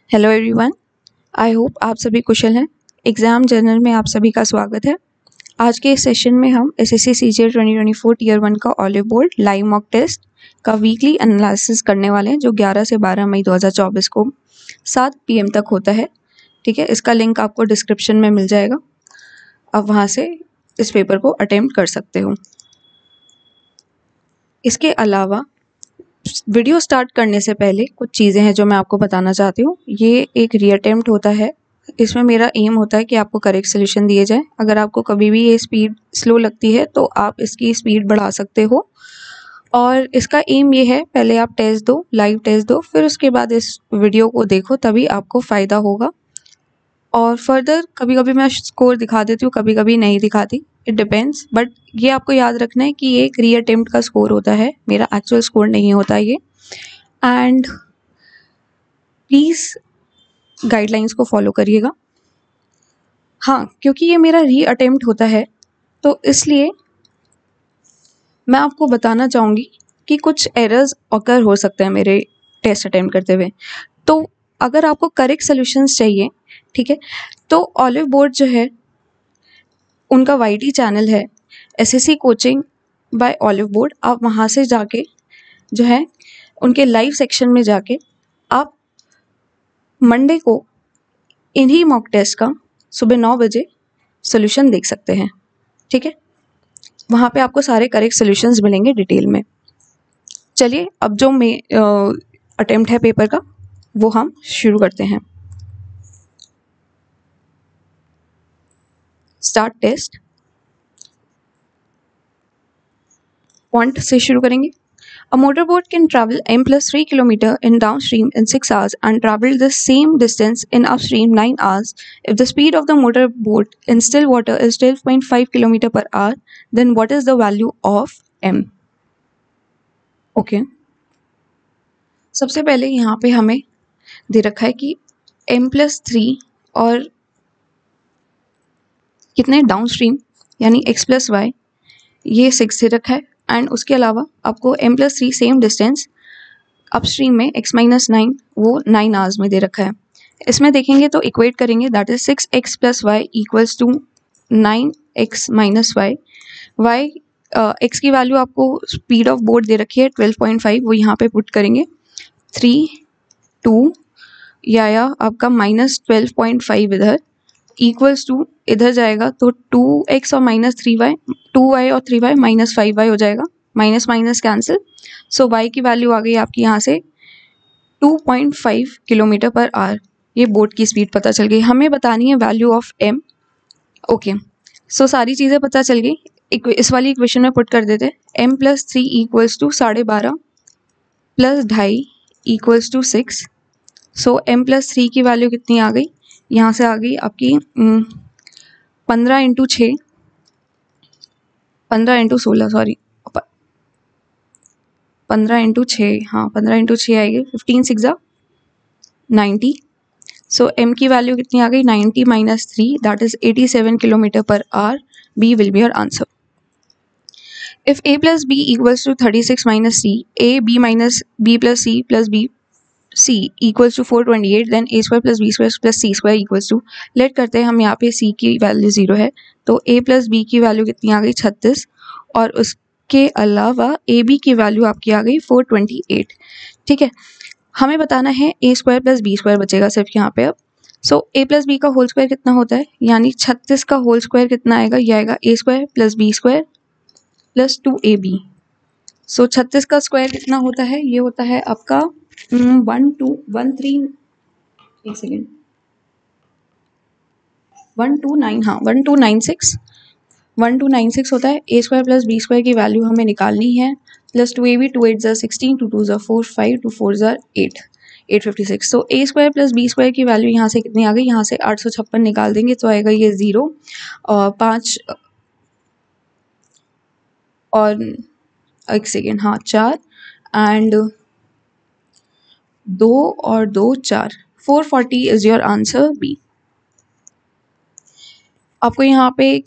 Hello everyone, I hope आप सभी कुशल हैं। एग्ज़ाम जर्नल में आप सभी का स्वागत है। आज के इस सेशन में हम एसएससी सीजीएल 2024 टीयर 1 का Oliveboard live mock test का वीकली एनालिसिस करने वाले हैं, जो 11 से 12 मई 2024 को 7 PM तक होता है। ठीक है, इसका लिंक आपको डिस्क्रिप्शन में मिल जाएगा, आप वहाँ से इस पेपर को अटेम्प्ट कर सकते हो। इसके अलावा वीडियो स्टार्ट करने से पहले कुछ चीज़ें हैं जो मैं आपको बताना चाहती हूँ। ये एक रीअटेम्प्ट होता है, इसमें मेरा एम होता है कि आपको करेक्ट सोल्यूशन दिए जाए। अगर आपको कभी भी ये स्पीड स्लो लगती है तो आप इसकी स्पीड बढ़ा सकते हो, और इसका एम ये है, पहले आप टेस्ट दो, लाइव टेस्ट दो, फिर उसके बाद इस वीडियो को देखो, तभी आपको फ़ायदा होगा। और फर्दर कभी कभी मैं स्कोर दिखा देती हूँ, कभी कभी नहीं दिखाती, इट डिपेंड्स। बट ये आपको याद रखना है कि ये एक रीअटेम्प्ट का स्कोर होता है, मेरा एक्चुअल स्कोर नहीं होता ये। एंड प्लीज़ गाइडलाइंस को फॉलो करिएगा। हाँ, क्योंकि ये मेरा रीअटेम्प्ट होता है तो इसलिए मैं आपको बताना चाहूँगी कि कुछ एरर्स ऑकर हो सकते हैं मेरे टेस्ट अटेम्प्ट करते हुए। तो अगर आपको करेक्ट सोल्यूशंस चाहिए, ठीक है, तो ऑलिव बोर्ड जो है उनका YT चैनल है, SSC coaching bye olive board. आप वहाँ से जाके जो है उनके लाइव सेक्शन में जाके आप मंडे को इन्हीं मॉक टेस्ट का सुबह 9 बजे सोल्यूशन देख सकते हैं। ठीक है, वहाँ पे आपको सारे करेक्ट सोल्यूशंस मिलेंगे डिटेल में। चलिए, अब जो अटेम्प्ट है पेपर का वो हम शुरू करते हैं। Start test. पॉइंट से शुरू करेंगे। A motorboat can travel m+3 km in downstream in 6 hours and travel the same distance in upstream 9 hours. If the speed of the motorboat in still water is 12.5 km per hour, then what is the value of m? Okay. सबसे पहले यहाँ पे हमें दे रखा है कि m+3 और कितने डाउनस्ट्रीम यानी x+y, ये 6 दे रखा है। एंड उसके अलावा आपको m+3 सेम डिस्टेंस अपस्ट्रीम में x-9 वो 9 आवर्स में दे रखा है। इसमें देखेंगे तो इक्वेट करेंगे, that is 6x + y equals to 9x - y। x की वैल्यू आपको स्पीड ऑफ बोट दे रखी है 12.5, वो यहाँ पे पुट करेंगे। 3 2 या आपका -12.5 इधर इक्वल्स टू, इधर जाएगा तो 2x और -3y, 2y और 3y -5y हो जाएगा, माइनस माइनस कैंसिल। सो y की वैल्यू आ गई आपकी यहाँ से 2.5 km/h। ये बोट की स्पीड पता चल गई। हमें बतानी है वैल्यू ऑफ m। ओके, सो सारी चीज़ें पता चल गई। इस वाली इक्वेशन में पुट कर देते। m+3 equals to 12.5 + 2.5 equals to 6। So m+3 की वैल्यू कितनी आ गई, यहाँ से आ गई आपकी 15 × 6, 15 × 16, सॉरी 15 × 6, हाँ 15 × 6 आएगी, 15 × 6 90। सो m की वैल्यू कितनी आ गई, 90 - 3, that is 87 km/h। B will be your answer. If a + b equals to 36 - c, a b minus b plus c plus b c equals to 428, then a square plus b square plus c square equals to, let करते हैं हम यहाँ पे c की value 0 है तो a plus b की value कितनी आ गई 36, और उसके अलावा a b की वैल्यू आपकी आ गई 428। ठीक है, हमें बताना है a square plus b square बचेगा सिर्फ यहाँ पे अब। सो a प्लस बी का होल स्क्वायर कितना होता है, यानी 36 का होल स्क्वायर कितना आएगा, ये आएगा a square plus b square plus 2ab। सो 36 का स्क्वायर कितना होता है, ये होता है आपका 1213, एक सेकेंड, 129, हाँ 1296, 1296 होता है। a square plus b square की वैल्यू हमें निकालनी है, प्लस 2ab, 2 8 16, 2 2 4 5, 2 4 8, 856। तो a square plus b square की वैल्यू यहाँ से कितनी आ गई, यहाँ से 856 निकाल देंगे तो आएगा ये 0 और 5 और एक सेकेंड, हाँ 4 एंड 2 और 2 4, 440 इज योर आंसर बी। आपको यहाँ पे एक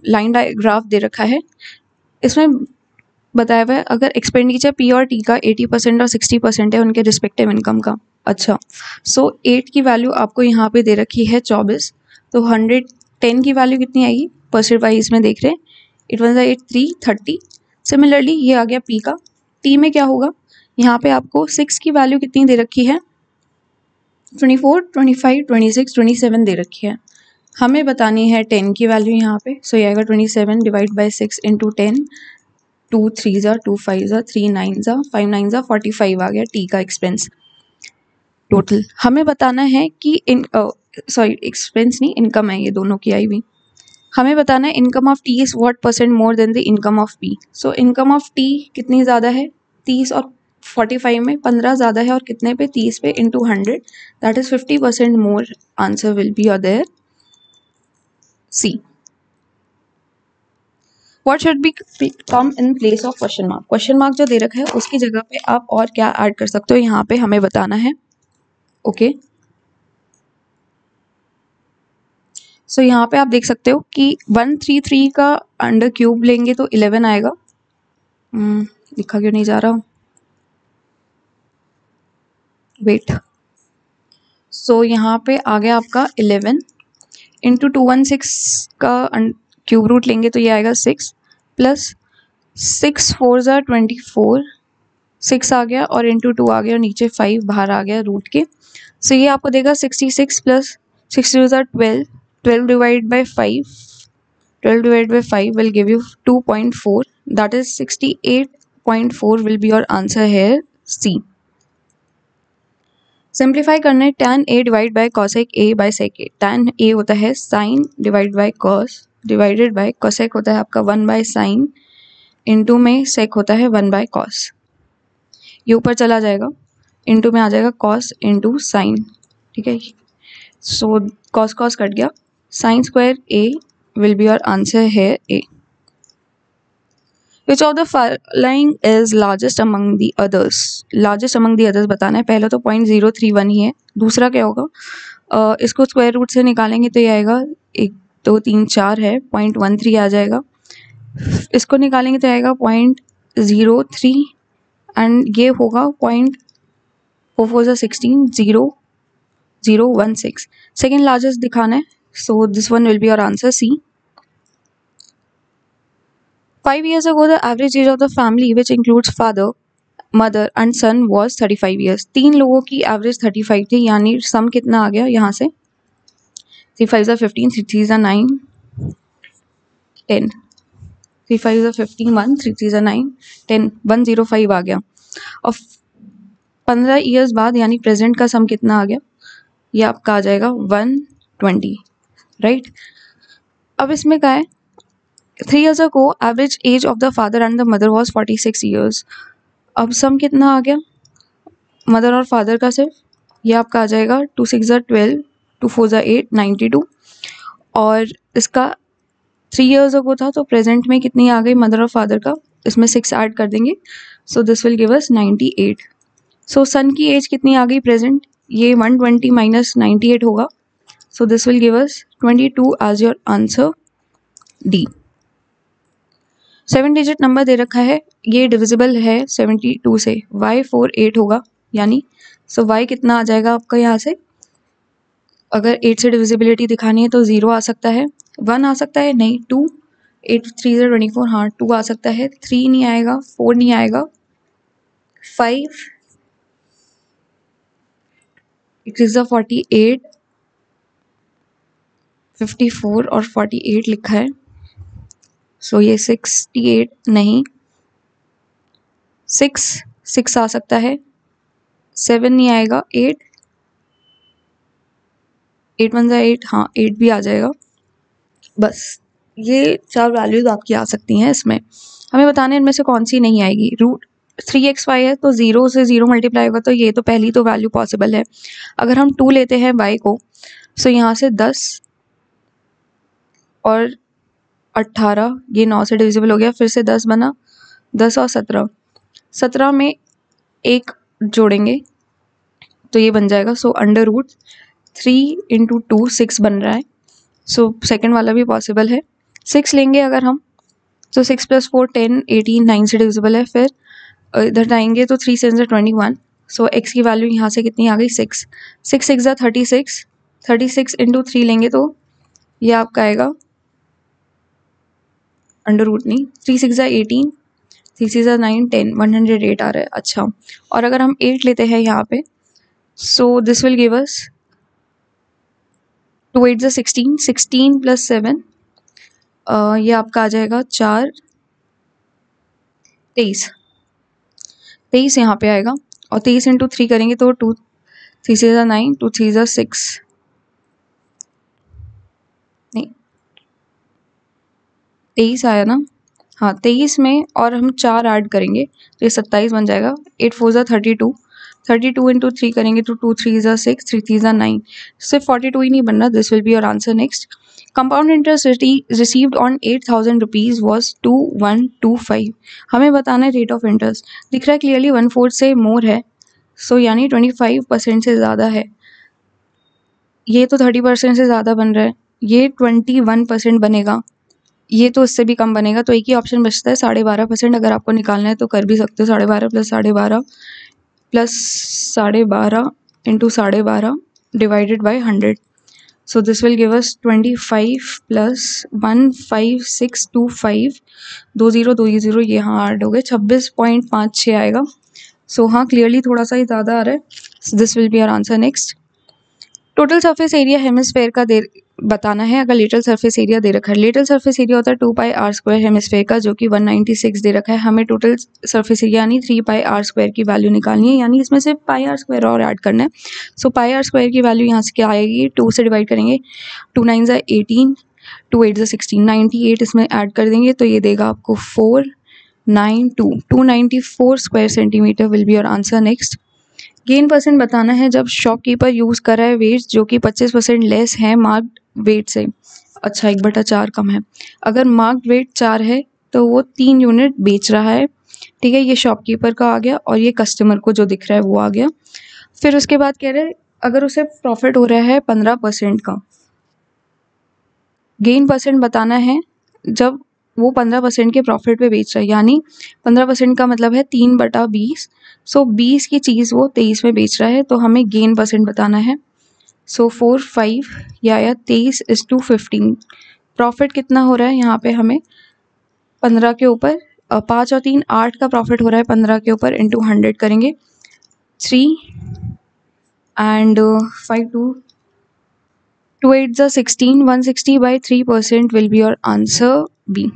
लाइन डायग्राफ दे रखा है, इसमें बताया हुआ है अगर एक्सपेंडिचर पी और टी का 80% और 60% है उनके रिस्पेक्टिव इनकम का। अच्छा, सो 8 की वैल्यू आपको यहाँ पे दे रखी है 24, तो 110 की वैल्यू कितनी आएगी परसेंट वाइज में देख रहे हैं, इट वन 8 3 30। सिमिलरली ये आ गया पी का। टी में क्या होगा, यहाँ पे आपको 6 की वैल्यू कितनी दे रखी है, 24 25 26 27 दे रखी है। हमें बतानी है 10 की वैल्यू यहाँ पे, सो ये आएगा 27 डिवाइड बाई 6 इंटू 10, 2 3 2 5 3 9 5 9 45 आ गया टी का एक्सपेंस टोटल। हमें बताना है कि एक्सपेंस नहीं इनकम है, ये दोनों की आई हुई। हमें बताना है income of T is what percent more than the income of P. So income of T कितनी ज़्यादा है, 30 और 45 में 15 ज़्यादा है और कितने पे, 30 पे into 100, that is 50% more. Answer will be your there C. What should be come in place of question mark. Question mark जो दे रखा है उसकी जगह पे आप और क्या ऐड कर सकते हो, यहाँ पे हमें बताना है। ओके, सो यहाँ पे आप देख सकते हो कि 133 का अंडर क्यूब लेंगे तो 11 आएगा। लिखा क्यों नहीं जा रहा, वेट। सो यहाँ पे आ गया आपका 11 इंटू 216 का क्यूब रूट लेंगे तो ये आएगा 6 प्लस 6 4 ज़ा 24, 6 आ गया और इंटू 2 आ गया और नीचे 5 बाहर आ गया रूट के। सो ये आपको देगा 66 प्लस 6 2 ज़ा 12, 12 divide by 5, 12 divided by 5 will give you 2.4, that is 68.4 will be your answer here C। Simplify करना है, tan A divide by cosec A by sec A। tan A होता है sin divide by cos divided by cosec होता है आपका 1 by sin into में sec होता है 1 बाय cos। ये ऊपर चला जाएगा, इंटू में आ जाएगा cos इंटू sin, ठीक है। सो cos cos कट गया, sin square A will be your answer here A। Which of the following is largest among the others? Largest among the others बताना है। पहला तो 0.031 ही है, दूसरा क्या होगा, इसको स्क्वायर रूट से निकालेंगे तो ये आएगा 1 2 3 4 है, 0.13 आ जाएगा। इसको निकालेंगे तो आएगा 0.03 एंड ये होगा 0.44 16 0 0 1 6। सेकेंड लार्जेस्ट दिखाना है, so this one will be your answer C. 5 years ago, the average age of the family, which includes father, mother and son, was 35 years। 3 लोगों की एवरेज 35 थी, यानी सम कितना आ गया यहाँ से, 3 5 15, 3 3 9 10, 3 5 15 1, 3 3 9 10, 105 आ गया। और 15 ईयर्स बाद यानी प्रेजेंट का सम कितना आ गया, ये आपका आ जाएगा 120, राइट। अब इसमें क्या है, 3 years ago average age of the father and the mother was 46 years। अब सम कितना आ गया मदर और फादर का, सिर्फ ये आपका आ जाएगा 2 6 12, 2 4 8 92। और इसका 3 years ago था तो प्रेजेंट में कितनी आ गई मदर और फादर का, इसमें 6 ऐड कर देंगे, सो दिस विल गिव अस 98। सो सन की एज कितनी आ गई प्रेजेंट, ये 120 माइनस 98 होगा, so this will give us 22 as your answer D. 7 digit number दे रखा है, ये डिविजिबल है 72 से, y48 होगा, यानी सो y कितना आ जाएगा आपका यहाँ से, अगर 8 से डिविजिबिलिटी दिखानी है तो 0 आ सकता है, 1 आ सकता है, नहीं 2, 8 3 24, हाँ 2 आ सकता है, 3 नहीं आएगा, 4 नहीं आएगा, 5 इट इज 48, 54 और 48 लिखा है, सो ये 68 नहीं, 6 आ सकता है, 7 नहीं आएगा, 8 1 8, हाँ 8 भी आ जाएगा। बस ये 4 वैल्यूज आपकी आ सकती हैं इसमें, हमें बताने इनमें से कौन सी नहीं आएगी। रूट 3xy है तो 0 से 0 मल्टीप्लाई होगा, तो ये तो पहली तो वैल्यू पॉसिबल है। अगर हम 2 लेते हैं y को, सो यहाँ से 10 और 18, ये 9 से डिविजिबल हो गया, फिर से 10 बना, 10 और 17 में 1 जोड़ेंगे तो ये बन जाएगा, सो अंडर रूट 3 इंटू 2 6 बन रहा है, सो सेकेंड वाला भी पॉसिबल है। 6 लेंगे अगर हम तो 6 + 4 10 18 9 से डिविजिबल है। फिर इधर आएंगे तो 3 7 21। सो x की वैल्यू यहाँ से कितनी आ गई 6। 6 6 36। 36 इंटू 3 लेंगे तो ये आपका आएगा अंडर रूट नहीं, 3 6 18, 3 6 9 10, 108 आ रहा है। अच्छा, और अगर हम 8 लेते हैं यहाँ पे, सो दिस विल गिव अस 2 8 16, 16 + 7 ये आपका आ जाएगा 4 23। 23 यहाँ पे आएगा, और 23 इंटू 3 करेंगे तो 2 3 6 9, 2 3 6, नहीं 23 आया ना, हाँ 23 में और हम 4 ऐड करेंगे तो ये 27 बन जाएगा। 8 4 32, 32 इंटू 3 करेंगे तो 2 3 6, 3 3 9, सिर्फ 42 ही नहीं बन रहा। This will be your answer. Next, compound interest received on 8,000 rupees was 2125। हमें बताना है रेट ऑफ इंटरेस्ट। दिख रहा है क्लियरली 1/4 से मोर है, सो यानी 25% से ज़्यादा है। ये तो 30% से ज़्यादा बन रहा है, ये 21% बनेगा, ये तो इससे भी कम बनेगा। तो एक ही ऑप्शन बचता है 12.5%। अगर आपको निकालना है तो कर भी सकते हो, 12.5 + 12.5 + 12.5 into 12.5 divided by 100। So this will give अस 25 + 15625, 20 ये हाँ ऐड हो गए, 26.56 आएगा। सो हाँ क्लियरली थोड़ा सा ही ज़्यादा आ रहा है। This will be our answer. Next, total surface area hemisphere का बताना है। अगर लेटरल सरफेस एरिया दे रखा है, लेटरल सरफेस एरिया होता है 2πr² हेमिस्फेयर का, जो कि 196 दे रखा है। हमें टोटल सरफेस एरिया यानी 3πr² की वैल्यू निकालनी है, यानी इसमें से πr² और ऐड करना है। सो πr² की वैल्यू यहाँ से क्या आएगी, 2 से डिवाइड करेंगे, 2 9 18, 2 8 16, 98 इसमें ऐड कर देंगे तो ये देगा आपको 492, 294 square centimetre will be your answer. Next, gain percent बताना है जब शॉपकीपर यूज़ कर रहा है वेट जो कि 25% लेस है मार्क्ड वेट से। अच्छा, 1/4 कम है। अगर मार्क्ड वेट 4 है तो वो 3 यूनिट बेच रहा है, ठीक है। ये शॉपकीपर का आ गया, और ये कस्टमर को जो दिख रहा है वो आ गया। फिर उसके बाद कह रहे अगर उसे प्रॉफिट हो रहा है 15% का, गेन परसेंट बताना है जब वो 15% के प्रॉफिट पे बेच रहा है, यानी 15% का मतलब है 3/20। सो 20 की चीज़ वो 23 में बेच रहा है, तो हमें गेन परसेंट बताना है। सो 4 5 या 23:15। प्रॉफिट कितना हो रहा है यहाँ पे हमें 15 के ऊपर, 5 और 3 8 का प्रॉफिट हो रहा है 15 के ऊपर, इंटू 100 करेंगे, 3 and 5 2 8 16, 160/3% will be your answer B।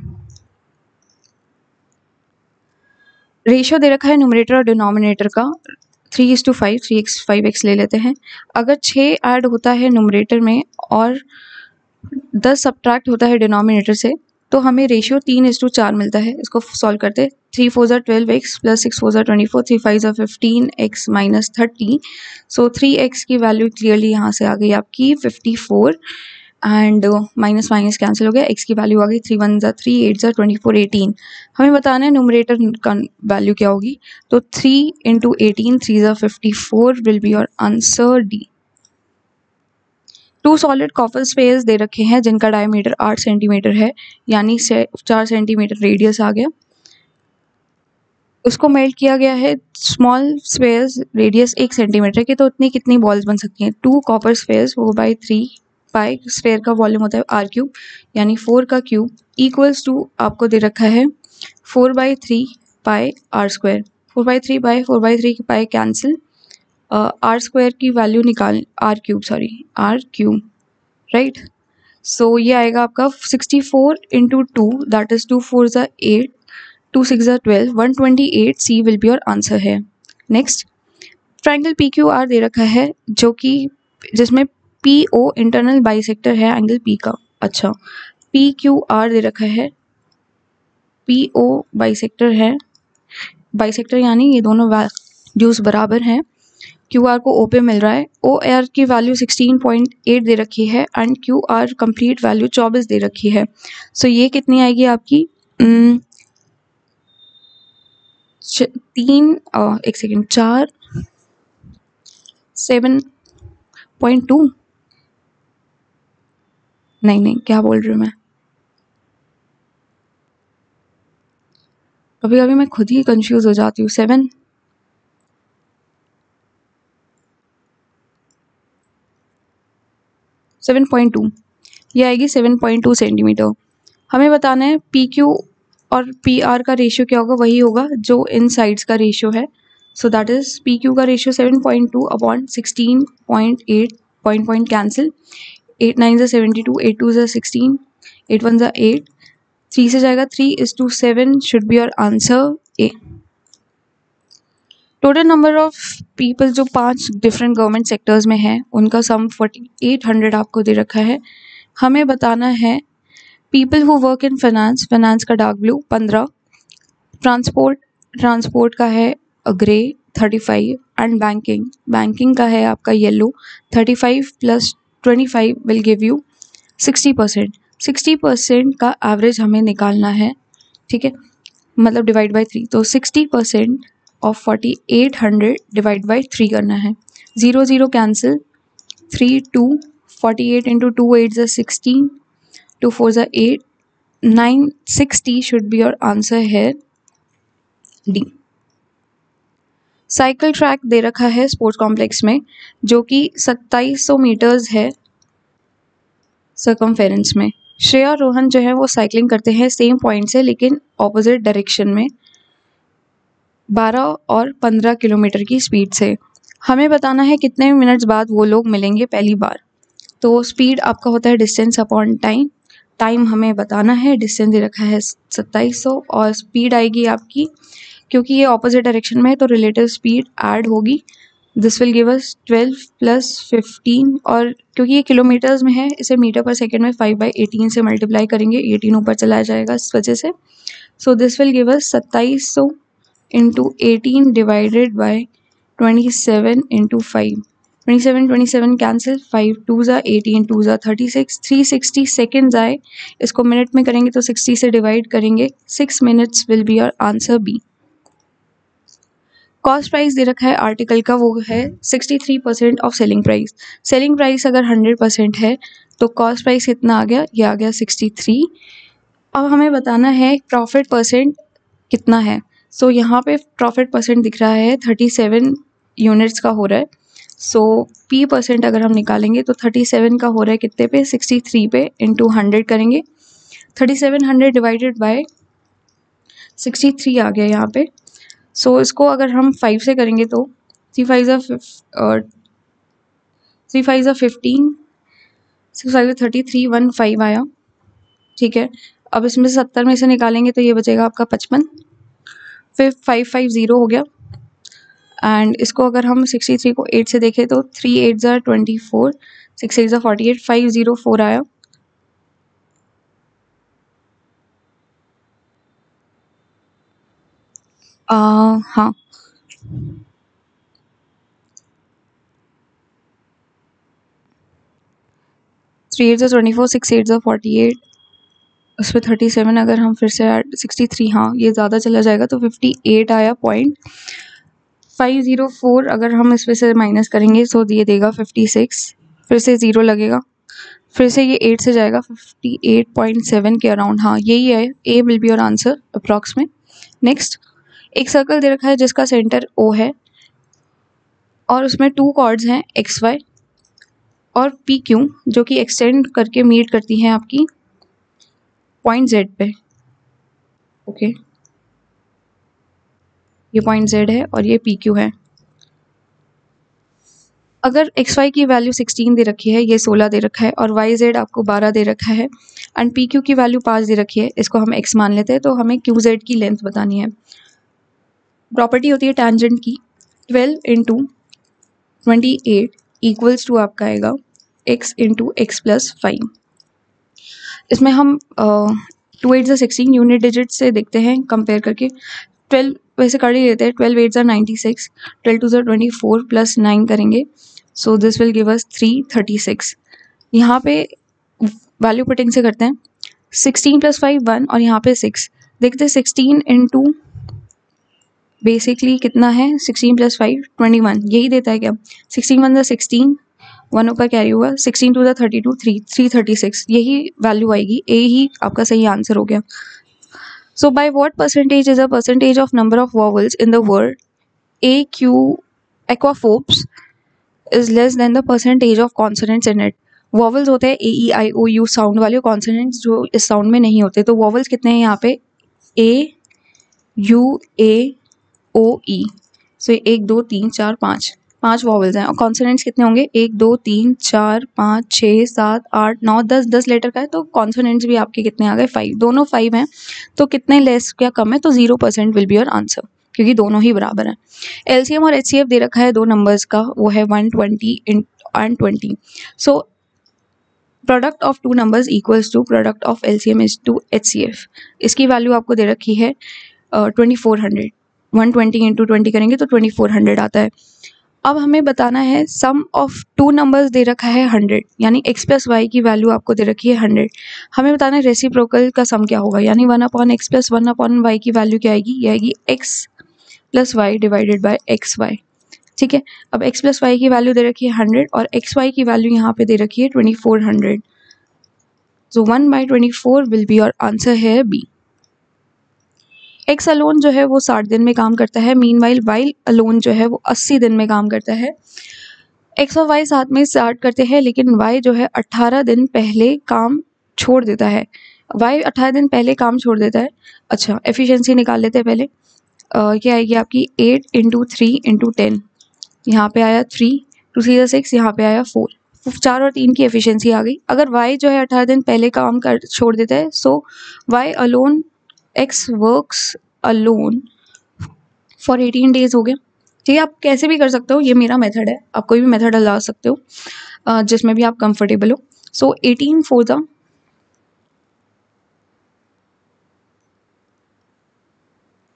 Ratio दे रखा है न्यूमरेटर और डिनोमिनेटर का 3:5, 3x 5x ले लेते हैं। अगर 6 ऐड होता है न्यूमरेटर में और 10 सब्ट्रैक्ट होता है डिनोमिनेटर से, तो हमें रेशियो 3:4 मिलता है। इसको सॉल्व करते, 3 4 12x + 6 4 24, 3 5 15x - 30। सो 3x की वैल्यू क्लियरली यहाँ से आ गई आपकी 54, एंड माइनस माइनस कैंसिल हो गया। x की वैल्यू आ गई 3 1 3, 8 24, 18। हमें बताना है न्यूमरेटर का वैल्यू क्या होगी, तो 3 × 18, 3 54 will be your answer D. 2 solid copper spheres दे रखे हैं जिनका डायमीटर 8 सेंटीमीटर है, यानी 4 सेंटीमीटर रेडियस आ गया। उसको मेल्ट किया गया है। स्मॉल स्फेयर्स रेडियस 1 सेंटीमीटर की, तो उतनी कितनी बॉल्स बन सकती हैं, 2 कॉपर स्फेयर्स, 4/3 पाई स्फेयर का वॉल्यूम होता है r³ यानी 4 का क्यूब, इक्वल्स टू आपको दे रखा है 4/3 पाई r²। 4/3 पाई 4/3 पाई कैंसिल, r² की वैल्यू निकाल, r³ राइट। सो ये आएगा आपका 64 × 2, that is 2 4 8, 2 6 12, 128 C will be your answer है। नेक्स्ट, ट्राइंगल PQR दे रखा है जो कि जिसमें PO इंटरनल बाइसेक्टर है एंगल P का। अच्छा, PQR दे रखा है, PO बाइसेक्टर है, बाइसेक्टर यानी ये दोनों वैल्यूज बराबर हैं। QR को O पे मिल रहा है। OR की वैल्यू 16.8 दे रखी है एंड QR कंप्लीट वैल्यू 24 दे रखी है। सो ये कितनी आएगी आपकी, 4 7.2, नहीं क्या बोल रही हूँ मैं, कभी कभी मैं खुद ही कंफ्यूज हो जाती हूँ। 7.2, ये आएगी 7.2 सेंटीमीटर। हमें बताना है पी क्यू और पी आर का रेशियो क्या होगा, वही होगा जो इन साइड्स का रेशियो है। So that is P Q का रेशियो 7.2 अपॉन 16.8, पॉइंट कैंसिल, 8 9 ज़ा 72, 8 2 ज़ा 16, 8 1 ज़ा 8, 3 से जाएगा 3:7 should be your answer A. Total number of people जो 5 डिफरेंट गवर्नमेंट सेक्टर्स में है उनका सम 4800 आपको दे रखा है। हमें बताना है people who work in finance, finance का डार्क ब्लू 15, ट्रांसपोर्ट का है ग्रे 35, एंड बैंकिंग का है आपका येलो 35 + 25 विल गिव यू 60%। 60% का एवरेज हमें निकालना है, ठीक है, मतलब डिवाइड बाय 3। तो 60% ऑफ 4800 डिवाइड बाय 3 करना है। 0 0 कैंसिल, 3 2, 48 इंटू 2 8 ज़ा 16, 2 4 ज़ा 8, 960 शुड बी योर आंसर है डी। साइकिल ट्रैक दे रखा है स्पोर्ट्स कॉम्प्लेक्स में जो कि 2700 मीटर्स है सर्कमफेरेंस में। श्रेया रोहन जो है वो साइकिलिंग करते हैं सेम पॉइंट से लेकिन ऑपोजिट डायरेक्शन में 12 और 15 किलोमीटर की स्पीड से। हमें बताना है कितने मिनट्स बाद वो लोग मिलेंगे पहली बार। तो स्पीड आपका होता है डिस्टेंस अपॉन टाइम। टाइम हमें बताना है, डिस्टेंस दे रखा है 2700 और स्पीड आएगी आपकी, क्योंकि ये ऑपोजिट डायरेक्शन में है तो रिलेटिव स्पीड ऐड होगी। दिस विल गिव अस 12 + 15, और क्योंकि ये किलोमीटर्स में है इसे मीटर पर सेकेंड में 5/18 से मल्टीप्लाई करेंगे, 18 ऊपर चला जाएगा इस वजह से। सो this will give us 2700 into 18 divided by 27 into 5, 27 cancel, 5 2 ज़ा 18, 2 ज़ा 36, 360 सेकेंड्स आए। इसको मिनट में करेंगे तो 60 से डिवाइड करेंगे, 6 minutes will be your answer B. Cost price दे रखा है आर्टिकल का, वो है 63% of selling price. Selling price अगर 100% है तो कॉस्ट प्राइस कितना आ गया, ये आ गया 63। अब हमें बताना है प्रॉफिट परसेंट कितना है। सो यहाँ पे प्रॉफिट परसेंट दिख रहा है 37 यूनिट्स का हो रहा है। सो पी परसेंट अगर हम निकालेंगे तो 37 का हो रहा है कितने पे, 63 पे, इंटू 100 करेंगे। 3700 डिवाइडेड बाय 63 आ गया यहाँ पे। सो इसको अगर हम 5 से करेंगे तो 3 5 ज़ा 15, 6 5 ज़ा 33, 1 5 आया, ठीक है। अब इसमें से 70 में से निकालेंगे तो ये बचेगा आपका 55, फिर 550 हो गया। एंड इसको अगर हम 63 को 8 से देखें तो 3 8 ज़ा 24, 6 8 ज़ा 48, 504 आया। हाँ, 3 8 ज़ा 24, 6 8 ज़ा 48, उसमें 37 अगर हम फिर से 63, हाँ ये ज़्यादा चला जाएगा तो 58 आया पॉइंट। 504 अगर हम इसमें से माइनस करेंगे तो ये देगा 56, फिर से 0 लगेगा, फिर से ये 8 से जाएगा 58.7 के अराउंड। हाँ यही है, A will be your answer approx में। नेक्स्ट, एक सर्कल दे रखा है जिसका सेंटर ओ है और उसमें 2 कॉर्ड्स हैं एक्स वाई और पी क्यू जो कि एक्सटेंड करके मीट करती हैं आपकी पॉइंट जेड पे। ओके, ये पॉइंट जेड है और ये पी क्यू है। अगर एक्स वाई की वैल्यू 16 दे रखी है, ये 16 दे रखा है, और वाई जेड आपको 12 दे रखा है, एंड पी क्यू की वैल्यू 5 दे रखी है, इसको हम एक्स मान लेते हैं, तो हमें क्यू जेड की लेंथ बतानी है। प्रॉपर्टी होती है टेंजेंट की, 12 इंटू 28 इक्वल्स टू आपका आएगा x इंटू एक्स प्लस 5। इसमें हम 2 8 ज़ा 16 यूनिट डिजिट से देखते हैं कंपेयर करके। 12 वैसे कर ही लेते हैं, 12 8 ज़ा 96, 12 2 ज़ा 24 प्लस 9 करेंगे, सो दिस विल गिव अस 336। यहाँ पे वैल्यू पुटिंग से करते हैं, 16 + 5 1 और यहाँ पे 6 देखते हैं। 16 इंटू बेसिकली कितना है, 16 + 5 21, यही देता है क्या। 16 1 ज़ा 16, 1 ऊपर कैरी हुआ, 16 2 ज़ा 32, 336, यही वैल्यू आएगी। ए ही आपका सही आंसर हो गया। So by what percentage is a percentage of number of vowels in the word AQ aquaphobes is less than the percentage of consonants in it? Vowels होते हैं AEIOU साउंड वाले, कॉन्सोनेंट्स जो इस साउंड में नहीं होते। तो वॉवल्स कितने हैं यहाँ पे? AUAOE। सो 1 2 3 4 5 5 वॉवल्स हैं। और कॉन्सोनेंट्स कितने होंगे? 1 2 3 4 5 6 7 8 9 10 10 लेटर का है। तो कॉन्सोनेंट्स भी आपके कितने आ गए? 5। दोनों 5 हैं तो कितने लेस क्या कम है? तो 0% विल बी योर आंसर, क्योंकि दोनों ही बराबर हैं। एलसीएम और एचसीएफ दे रखा है दो नंबर्स का, वो है 120 and 20। So product of two numbers equals to product of LCM is to HCF. इसकी वैल्यू आपको दे रखी है 2400। 120 इंटू 20 करेंगे तो 2400 आता है। अब हमें बताना है सम ऑफ टू नंबर्स दे रखा है 100, यानी x प्लस वाई की वैल्यू आपको दे रखी है 100। हमें बताना है रेसिप्रोकल का सम क्या होगा, यानी 1/x प्लस 1/y की वैल्यू क्या आएगी? ये आएगी x plus Y divided by X Y. ठीक है, अब x प्लस वाई की वैल्यू दे रखी है 100 और एक्स वाई की वैल्यू यहाँ पे दे रखी है 2400। सो 1/24 विल बी योर आंसर है बी। एक्स अलोन जो है वो 60 दिन में काम करता है, मीनवाइल वाई अलोन जो है वो 80 दिन में काम करता है। एक्स और वाई साथ में स्टार्ट करते हैं, लेकिन वाई जो है 18 दिन पहले काम छोड़ देता है। वाई 18 दिन पहले काम छोड़ देता है। अच्छा, एफिशिएंसी निकाल लेते हैं पहले। क्या आएगी आपकी? 8 इंटू 3 इंटू 10, यहाँ पे आया 3, 2 3 6, यहाँ पे आया 4। 4 और 3 की एफिशिएंसी आ गई। अगर वाई जो है 18 दिन पहले काम कर छोड़ देता है, so Y alone X works alone for 18 days हो गया। ठीक है, आप कैसे भी कर सकते हो, ये मेरा मेथड है, आप कोई भी मेथड ला सकते हो जिसमें भी आप कंफर्टेबल हो। सो 18 4 द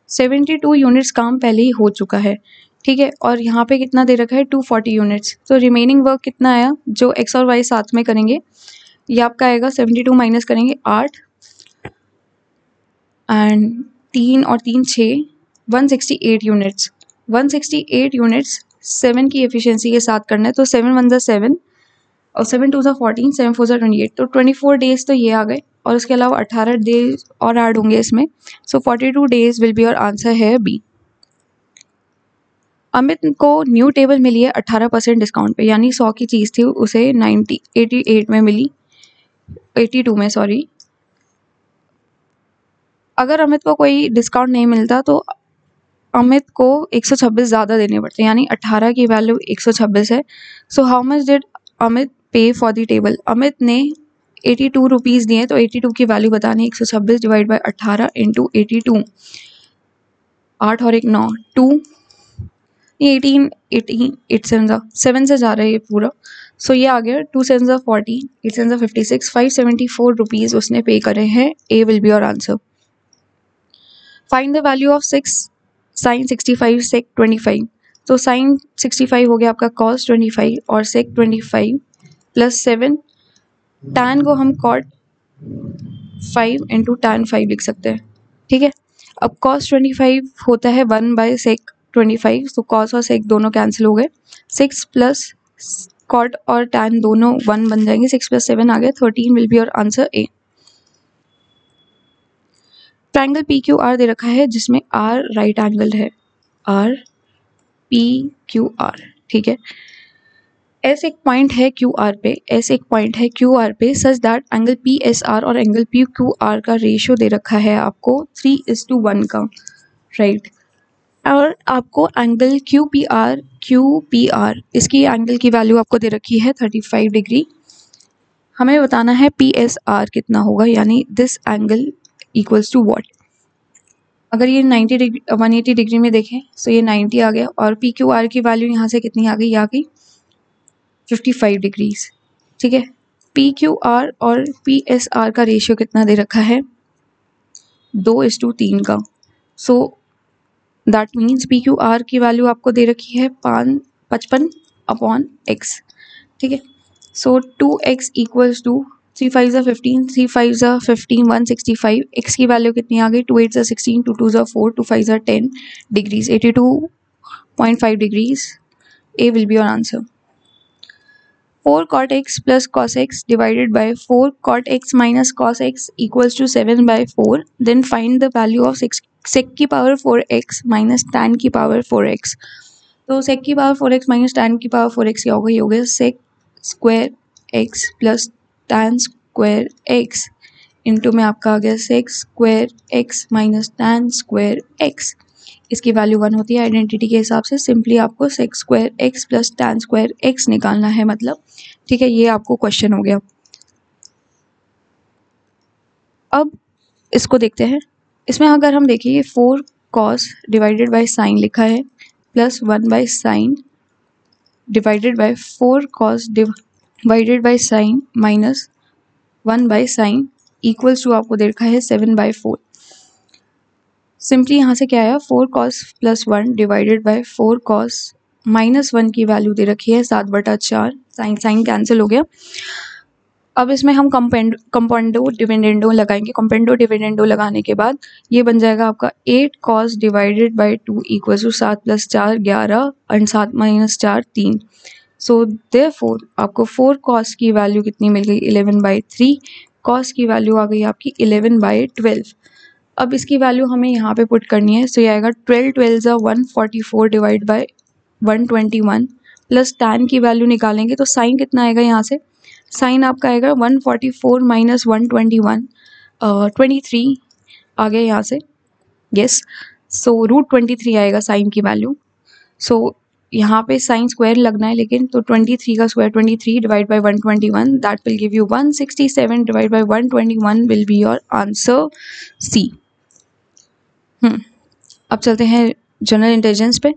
72 यूनिट्स काम पहले ही हो चुका है। ठीक है, और यहाँ पे कितना दे रखा है? 240 यूनिट्स। तो रिमेनिंग वर्क कितना आया जो एक्स और वाई साथ में करेंगे? ये आपका आएगा 72 माइनस करेंगे 8 एंड 3 और 3 6, 168 यूनिट्स। 168 यूनिट्स 7 की एफिशिएंसी के साथ करना है। तो 7 1 ज़ा 7 और 7 2 ज़ा 14, 7 4 ज़ा 28। तो 24 डेज तो ये आ गए, और उसके अलावा 18 डेज और ऐड होंगे इसमें। सो 42 days will be your answer है बी। अमित को न्यू टेबल मिली है 18% डिस्काउंट पे, यानी 100 की चीज़ थी उसे 88 में मिली, 82 में सॉरी। अगर अमित को कोई डिस्काउंट नहीं मिलता तो अमित को 126 ज़्यादा देने पड़ते, यानी 18 की वैल्यू 126 है। So how much did Amit पे फॉर द टेबल? अमित ने 82 रुपीज़ दिए, तो 82 की वैल्यू बतानी, 126 डिवाइड बाई 18 इंटू 82। 8 और 1 9, 2 18 18 8 7 से जा रहा है ये पूरा। सो ये आ गया 2 7 40, 8 7 56, 574 रुपीज़ उसने पे करे हैं। A will be your answer. Find the value of 6 sine 65 sec 25। तो साइन 65 हो गया आपका कॉस 25 और सेक 25 प्लस 7, टैन को हम कॉट 5 इंटू टैन 5 लिख सकते हैं। ठीक है, अब कॉस 25 होता है 1/सेक 25, तो कॉस और सेक दोनों कैंसिल हो गए। 6 प्लस कॉट और टैन दोनों 1 बन जाएंगे। 6 प्लस 7 आ गया 13 will be your answer A. Triangle P Q R दे रखा है जिसमें आर राइट एंगल है, आर पी क्यू आर। ठीक है, एस एक पॉइंट है क्यू आर पे, एस एक पॉइंट है क्यू आर पे such that angle P S R और एंगल पी क्यू आर का रेशियो दे रखा है आपको 3:1 का, राइट। और आपको एंगल क्यू पी आर इसकी एंगल की वैल्यू आपको दे रखी है 35 डिग्री। हमें बताना है पी एस आर कितना होगा, यानी this angle equals to what. अगर ये 90 डिग्री 180 डिग्री में देखें तो ये 90 आ गया, और पी क्यू आर की वैल्यू यहाँ से कितनी आ गई? आ गई 55 डिग्रीज। ठीक है, पी क्यू आर और पी एस आर का रेशियो कितना दे रखा है? 2:3 का। So that means P Q are की वैल्यू आपको दे रखी है 55/x। ठीक है, सो 2x इक्वल्स टू 3 5 ज़ा 15, 3 5 ज़ा 15, 165। x की वैल्यू कितनी आ गई? 2 8 ज़ा 16, 2 2 ज़ा 4, 2 5 ज़ा 10 degrees, 82.5 degrees. A will be your answer. 4 cot x plus cos x divided by 4 cot x minus cos x equals to 7 by 4. Then find the value of sec की power 4x minus tan की power 4x. तो sec की power 4x minus tan की power 4x क्या होगा? ये हो गया sec square x plus tan square x into में आपका आ गया sec square x minus tan square x. इसकी वैल्यू 1 होती है आइडेंटिटी के हिसाब से. सिंपली आपको sec square x plus tan square x निकालना है मतलब. ठीक है, ये आपको क्वेश्चन हो गया. अब इसको देखते हैं. इसमें अगर हम देखें ये 4 cos डिवाइडेड बाय साइन लिखा है plus 1 by sine divided by 4 cos divided by sine minus 1 by sine equals to आपको दे रखा है 7 बाय 4. सिंपली यहाँ से क्या आया? 4 cos plus 1 divided by 4 cos minus 1 की वैल्यू दे रखी है 7/4. साइन कैंसिल हो गया. अब इसमें हम कंपोनेंडो डिविडेंडो लगाएंगे. कंपोनेंडो डिविडेंडो लगाने के बाद ये बन जाएगा आपका 8 cos divided by 2 equals to 7 + 4 11 और 7 - 4 3. सो देयरफॉर आपको 4 cos की वैल्यू कितनी मिल गई? 11/3. cos की वैल्यू आ गई आपकी 11/12. अब इसकी वैल्यू हमें यहाँ पे पुट करनी है. सो ये आएगा 12 12 = 144 डिवाइड बाय 121 प्लस tan की वैल्यू निकालेंगे तो साइन कितना आएगा? यहाँ से साइन आपका आएगा 144 माइनस 121 23 आ गया यहाँ से. यस, सो √23 आएगा साइन की वैल्यू. सो यहाँ पे साइन स्क्वायर लगना है लेकिन, तो 23 का square 23 divide by 121 that will give you 167 divide by 121 will be your answer C. अब चलते हैं जनरल इंटेलिजेंस पे.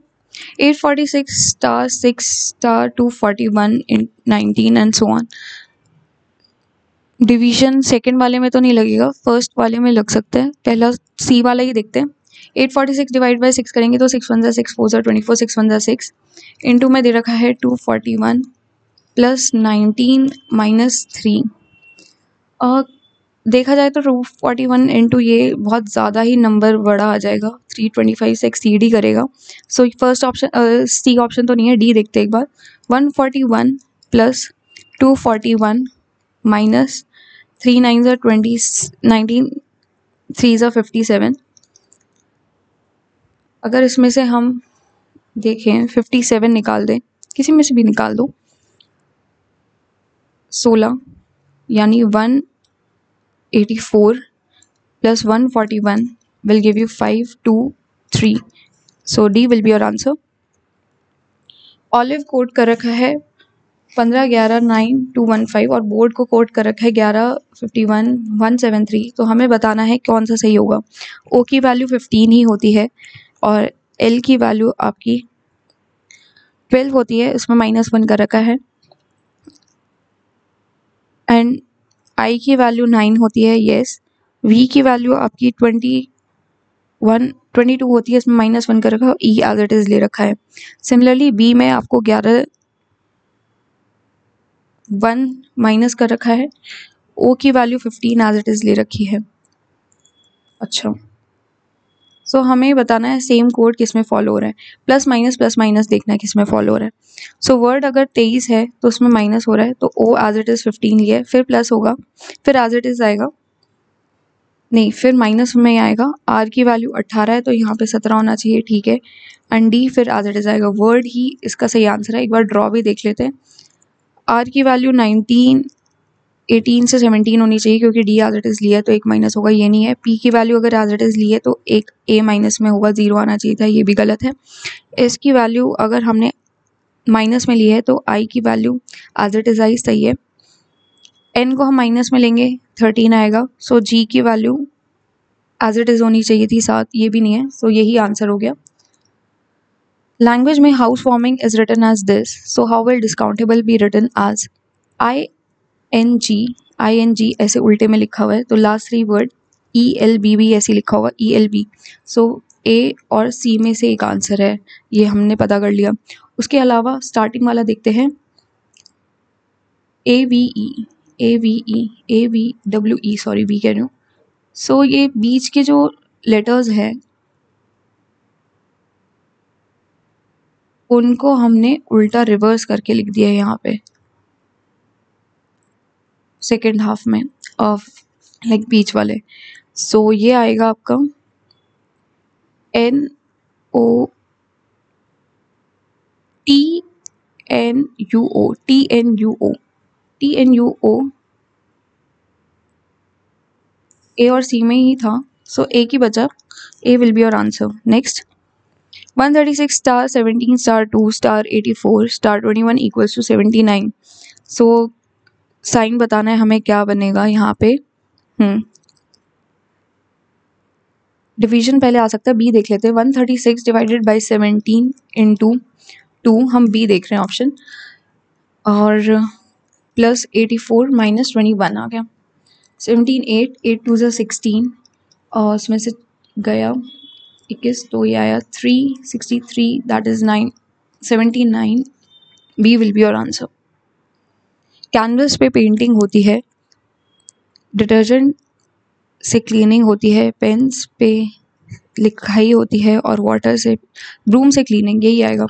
846 * 6 * 241 * 19 and so on. Division second वाले में तो नहीं लगेगा, फर्स्ट वाले में लग सकता है. पहला सी वाला ही देखते हैं. 846 डिवाइड बाय 6 करेंगे तो 6 1 6 4 24 6 1 6 इंटू में दे रखा है 241 प्लस 19 माइनस 3. देखा जाए तो 241 इंटू ये बहुत ज़्यादा ही नंबर बड़ा आ जाएगा. 325 से एक्सीड ही करेगा. So first option C option तो नहीं है, डी देखते हैं एक बार. 141 प्लस 241 माइनस 3 9 = 20 19 3 = 57. अगर इसमें से हम देखें 57 निकाल दें, किसी में से भी निकाल दो, 16 यानी 184 plus 141 will give you 523. So D will be your answer. Olive code कर रखा है 15/11/9215 और बोर्ड को कोड कर रखा है 11/51/173. तो हमें बताना है कौन सा सही होगा. O की वैल्यू 15 ही होती है और L की वैल्यू आपकी 12 होती है. इसमें -1 कर रखा है. एंड I की वैल्यू 9 होती है. येस. V की वैल्यू आपकी 22 होती है. इसमें -1 कर रखा है. E एज इट इज ले रखा है. सिमिलरली B में आपको 11 1 माइनस कर रखा है. O की वैल्यू 15 एज इट इज ले रखी है. अच्छा, सो हमें बताना है सेम कोड किस में फॉलो हो रहा है. प्लस माइनस देखना है किस में फॉलो हो रहा है. सो वर्ड अगर 23 है तो उसमें माइनस हो रहा है तो O एज इट इज 15 लिया है, फिर प्लस होगा, फिर एज इट इज आएगा, नहीं फिर माइनस में आएगा. R की वैल्यू 18 है तो यहाँ पे 17 होना चाहिए. ठीक है. एंड D फिर एज इट इज आएगा. वर्ड ही इसका सही आंसर है. एक बार ड्रॉ भी देख लेते हैं. R की वैल्यू 19 18 से 17 होनी चाहिए क्योंकि D एज इट इज लिया है तो एक माइनस होगा, ये नहीं है. P की वैल्यू अगर एज इट इज ली है तो एक A माइनस में होगा, 0 आना चाहिए था, ये भी गलत है. S की वैल्यू अगर हमने माइनस में ली है तो I की value as it is I, सही है. N को हम माइनस में लेंगे 13 आएगा. सो G की वैल्यू एज इट इज होनी चाहिए थी 7, ये भी नहीं है. सो यही आंसर हो गया. लैंग्वेज में house warming is written as this, so how will discountable be written as? ING ऐसे उल्टे में लिखा हुआ है तो लास्ट 3 वर्ड ELB भी ऐसे लिखा होगा, ELB. सो A और C में से एक आंसर है, ये हमने पता कर लिया. उसके अलावा स्टार्टिंग वाला देखते हैं. AVWE सॉरी B कह रही हूँ. सो ये बीच के जो लेटर्स हैं उनको हमने उल्टा रिवर्स करके लिख दिया है यहाँ पे. सेकेंड हाफ में ऑफ लाइक बीच वाले। सो ये आएगा आपका NO TNUO ए और सी में ही था, सो ए की बचा, A will be your answer. Next 136 star 17 star 2 star 84 star 21 equals to 79। So sine बताना है हमें क्या बनेगा यहाँ पे। डिवीजन पहले आ सकता है, बी देख लेते हैं। 136 डिवाइडेड बाई 17 इंटू 2, हम बी देख रहे हैं ऑप्शन, और प्लस 84 माइनस 21 आ गया। 17 8 8 2 16 और उसमें से गया 21, तो ये आया 363, that is 79। B will be your answer. Canvas पे पेंटिंग होती है, डिटर्जेंट से क्लीनिंग होती है, पेन्स पे लिखाई होती है, और वाटर से, ब्रूम से क्लीनिंग, यही आएगा।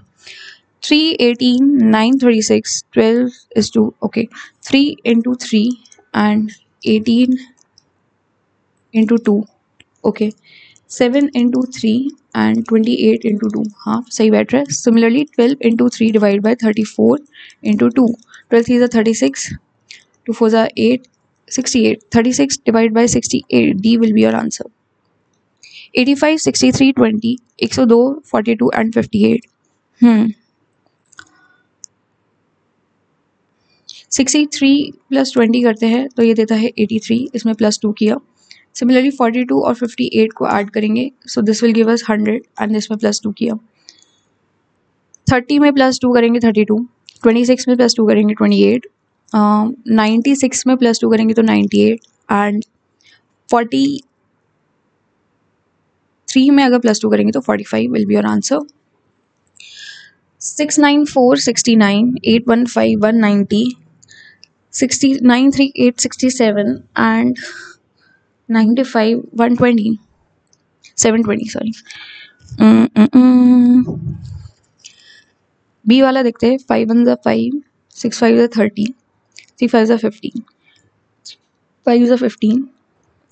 3 18 9 36 12 is to, okay, 3 into 3 and 18 into 2, okay, 7 into 3 and 28 into 2, हाँ सही बैठ रहा है। Similarly 12 into 3 divided by 34 into 2, 12 3 is 36, 2 4 is 8, 68, 36 divided by 68, D will be your answer। 85 63 20 102 42 and 58, 63 plus 20 करते हैं तो ये देता है 83, इसमें प्लस 2 किया। सिमिलरली 42 और 58 को ऐड करेंगे, सो this will give us 100 and इसमें प्लस 2 किया। 30 में प्लस 2 करेंगे 32, 26 में प्लस 2 करेंगे 28, 96 में प्लस 2 करेंगे तो 98, एंड 43 में अगर प्लस 2 करेंगे तो 45 will be your answer. 694 69 815 190 938 67 and 95 120 720, sorry. B वाला देखते हैं। 5 1 is 5, 6 5 is 30, 3 5 is 15, 5 is 15,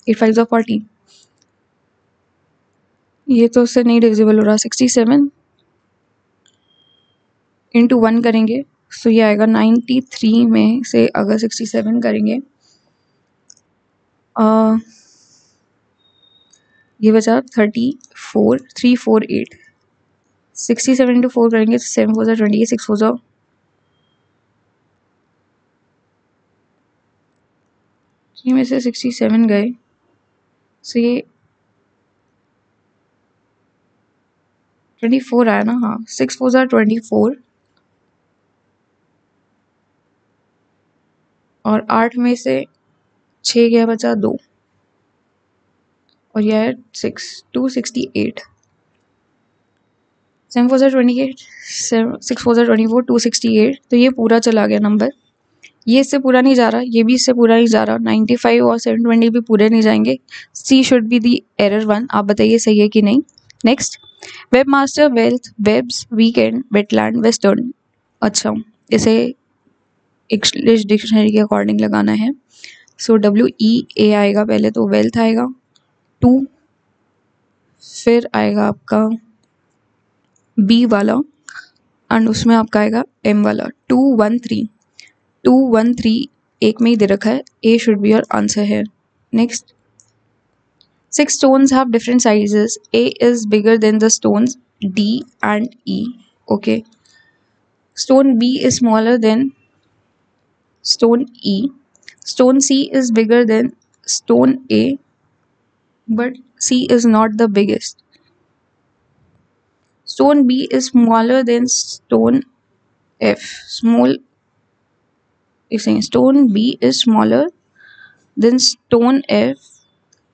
8 5 is 40। ये तो उससे नहीं डिविजिबल हो रहा। 67 इंटू 1 करेंगे, सो ये आएगा 93 में से अगर 67 करेंगे, ये बचा 34 348। 67 इंटू 4 करेंगे तो 7 4 20, 6 4 3 में से 67 गए, सो ये 24 आया ना, हाँ 6 4 24, और 8 में से 6 गया, बचा 2, और यह है 6 268। 7 4 28, 6 4 24, 268। तो ये पूरा चला गया नंबर, ये इससे पूरा नहीं जा रहा, ये भी इससे पूरा नहीं जा रहा। 95 और 720 भी पूरे नहीं जाएंगे। C should be the error 1। आप बताइए सही है कि नहीं। Next, web master, wealth, webs, weekend, wetland, western. अच्छा, इसे इंग्लिश डिक्शनरी के अकॉर्डिंग लगाना है। सो WEA आएगा पहले, तो वेल्थ आएगा 2, फिर आएगा आपका बी वाला, एंड उसमें आपका आएगा M वाला 213। 213 एक में ही दे रखा है, A should be your answer है। Next, 6 stones have different sizes. A is bigger than the stones D and E. Okay. Stone B is smaller than stone E. Stone C is bigger than stone A, but C is not the biggest. Stone B is smaller than stone F. Stone B is smaller than stone F,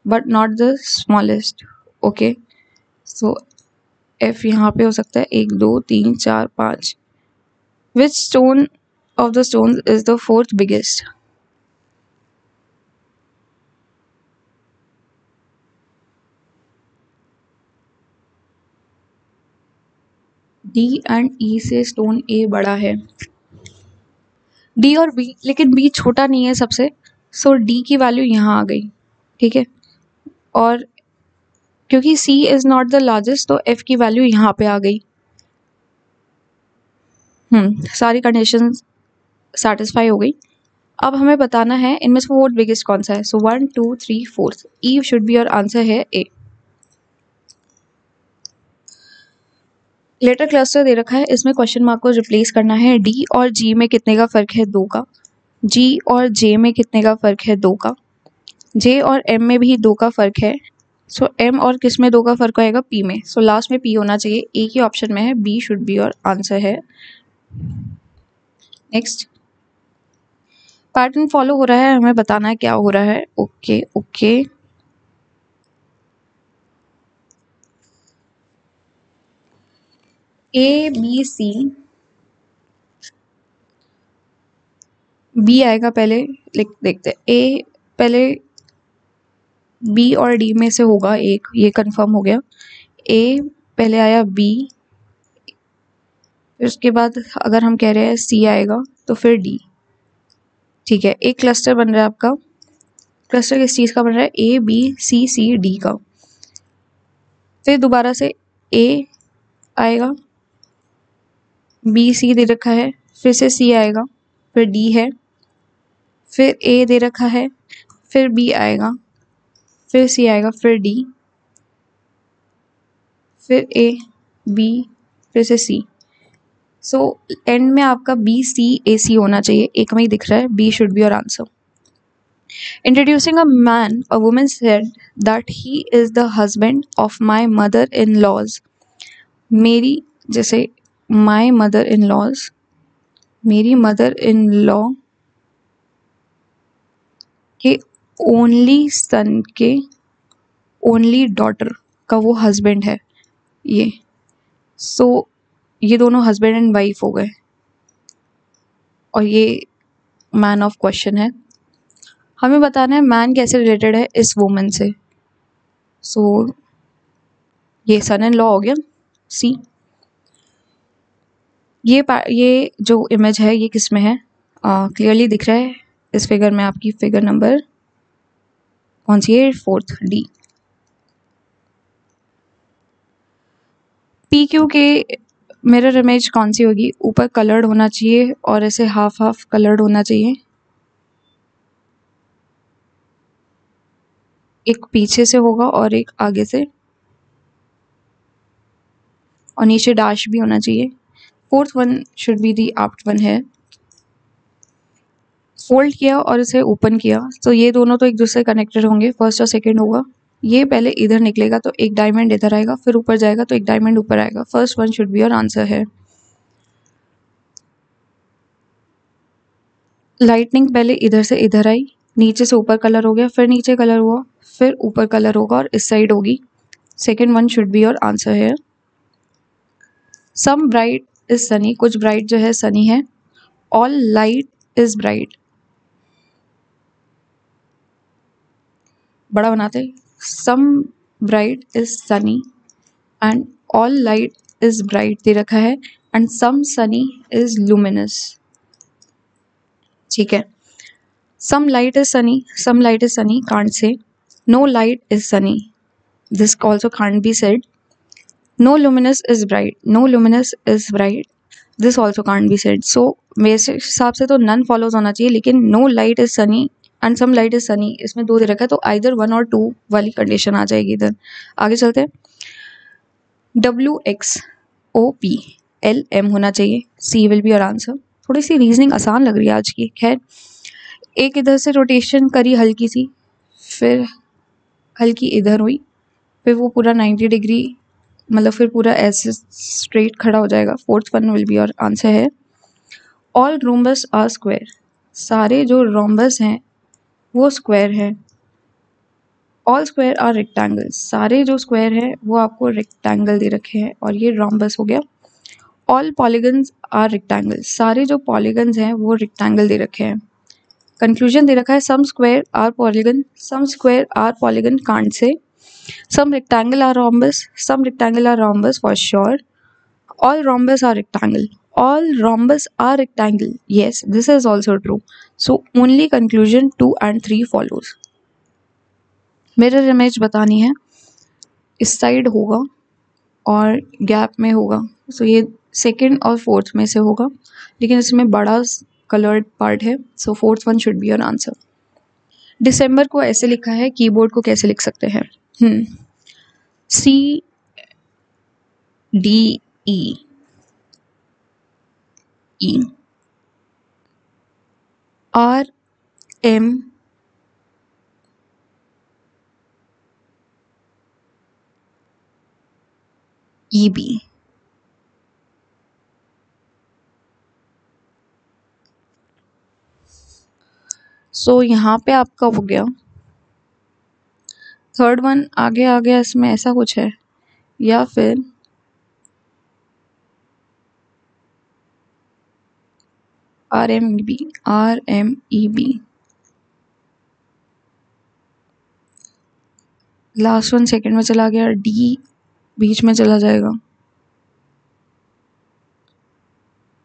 but not the smallest. Okay. So F यहाँ पे हो सकता है 1 2 3 4 5। Which stone of the stones is the 4th biggest? D and E से stone A बड़ा है, D और B, लेकिन B छोटा नहीं है सबसे, सो डी की वैल्यू यहाँ आ गई, ठीक है। और क्योंकि सी इज़ नॉट द लार्जेस्ट तो एफ की वैल्यू यहाँ पे आ गई। सारी कंडीशन सेटिस्फाई हो गई। अब हमें बताना है इनमें से फोर्थ बिगेस्ट कौन सा है। सो 1 2 3 4 ई शुड बी और आंसर है ए। लेटर क्लस्टर दे रखा है, इसमें क्वेश्चन मार्क को रिप्लेस करना है। डी और जी में कितने का फर्क है, 2 का। जी और जे में कितने का फर्क है, 2 का। जे और एम में भी 2 का फर्क है। सो एम और किस में 2 का फर्क आएगा, पी में। सो लास्ट में पी होना चाहिए, ए की ऑप्शन में है, बी शुड बी और आंसर है। नेक्स्ट पैटर्न फॉलो हो रहा है, हमें बताना है क्या हो रहा है। Okay okay A B C, B आएगा पहले, लिख देखते हैं। ए पहले बी और डी में से होगा एक, ये कंफर्म हो गया। ए पहले आया बी, फिर उसके बाद अगर हम कह रहे हैं सी आएगा तो फिर डी, ठीक है। एक क्लस्टर बन रहा है आपका। क्लस्टर किस चीज़ का बन रहा है, ए बी सी सी डी का। फिर दोबारा से ए आएगा, बी सी दे रखा है, फिर से सी आएगा, फिर डी है, फिर ए दे रखा है, फिर बी आएगा, फिर सी आएगा, फिर डी, फिर ए बी, फिर से सी। सो एंड में आपका बी सी ए सी होना चाहिए, एक में ही दिख रहा है, B should be your answer. Introducing a man, a woman said that he is the husband of my mother in law's. मेरी, जैसे माई मदर इन लॉज, मेरी मदर इन लॉ के ओनली सन के ओनली डॉटर का वो husband है ये। सो ये दोनों हस्बैंड एंड वाइफ हो गए और ये मैन ऑफ क्वेश्चन है। हमें बताना है मैन कैसे रिलेटेड है इस वुमन से। सो ये सन इन लॉ हो गया सी। ये जो इमेज है ये किस में है, क्लियरली दिख रहा है इस फिगर में, आपकी फिगर नंबर कौन सी है, 4th डी। पी क्यू के मिरर इमेज कौन सी होगी, ऊपर कलर्ड होना चाहिए और ऐसे हाफ हाफ कलर्ड होना चाहिए। एक पीछे से होगा और एक आगे से, और नीचे डैश भी होना चाहिए। 4th one should be the apt one है। फोल्ड किया और इसे ओपन किया तो ये दोनों तो एक दूसरे कनेक्टेड होंगे, फर्स्ट और सेकंड होगा। ये पहले इधर निकलेगा तो एक डायमंड इधर आएगा, फिर ऊपर जाएगा तो एक डायमंड ऊपर आएगा। फर्स्ट वन शुड बी और आंसर है। लाइटनिंग पहले इधर से इधर आई, नीचे से ऊपर कलर हो गया, फिर नीचे कलर हुआ, फिर ऊपर कलर होगा और इस साइड होगी। सेकेंड वन शुड बी और आंसर है। सम ब्राइट इज सनी, कुछ ब्राइट जो है सनी है। ऑल लाइट इज ब्राइट, बड़ा बनाते, some bright is sunny and all light is bright दे रखा है, and some sunny is luminous, ठीक है। Some light is sunny, some light is sunny, can't say. No light is sunny, this also can't be said. No luminous is bright, no luminous is bright, this also can't be said. So मेरे हिसाब से तो none follows होना चाहिए, लेकिन no light is sunny and some light is Sunny, इसमें 2 दे रखा है तो आइदर 1 और 2 वाली कंडीशन आ जाएगी इधर। आगे चलते हैं। WXOPLM होना चाहिए, सी विल बी योर आंसर। थोड़ी सी रीजनिंग आसान लग रही है आज की, खैर। एक इधर से रोटेशन करी हल्की सी, फिर हल्की इधर हुई, फिर वो पूरा 90 डिग्री, मतलब फिर पूरा ऐसे स्ट्रेट खड़ा हो जाएगा। 4th one will be your answer है। ऑल रोम्बस आर स्क्वायर, सारे जो रोम्बस हैं वो स्क्वायर हैं। ऑल स्क्वायर आर रेक्टेंगल, सारे जो स्क्वायर हैं वो आपको रेक्टेंगल दे रखे हैं और ये रोम्बस हो गया। ऑल पॉलीगन्स आर रेक्टेंगल, सारे जो पॉलीगन्स हैं वो रेक्टेंगल दे रखे हैं। कंक्लूजन दे रखा है some square are polygon, some square are polygon, can't say. Some rectangle are rhombus, some rectangle are rhombus for sure. All rhombus are rectangle, all rhombus are rectangle. Yes, this is also true. So only conclusion 2 and 3 follows. Mirror image बतानी है, इस side होगा और gap में होगा, सो ये second और fourth में से होगा, लेकिन इसमें बड़ा कलर्ड पार्ट है, so fourth one should be your answer. दिसंबर को ऐसे लिखा है, कीबोर्ड को कैसे लिख सकते हैं? CDE RMEB. सो यहाँ पे आपका हो गया. थर्ड वन आगे आ गया, इसमें ऐसा कुछ है, या फिर RMEB. लास्ट वन सेकंड में चला गया, D बीच में चला जाएगा,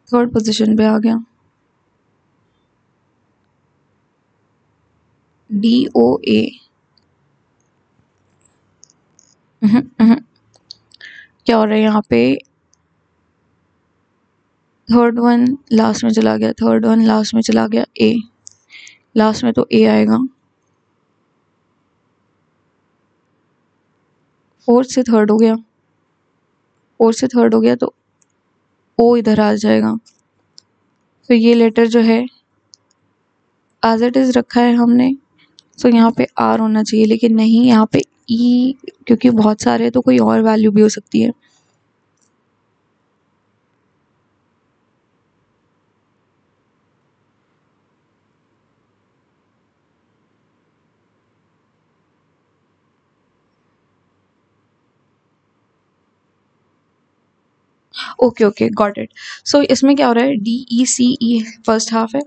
थर्ड पोजीशन पे आ गया, DOA. क्या हो रहा है यहाँ पे? थर्ड वन लास्ट में चला गया, थर्ड वन लास्ट में चला गया, A लास्ट में, तो A आएगा. फोर्थ से थर्ड हो गया, फोर्थ से थर्ड हो गया, तो O इधर आ जाएगा. तो ये लेटर जो है एज इट इज रखा है हमने, तो यहाँ पे R होना चाहिए, लेकिन नहीं, यहाँ पे E, क्योंकि बहुत सारे हैं तो कोई और वैल्यू भी हो सकती है. Okay got it. सो इसमें क्या हो रहा है, DECE फर्स्ट हाफ है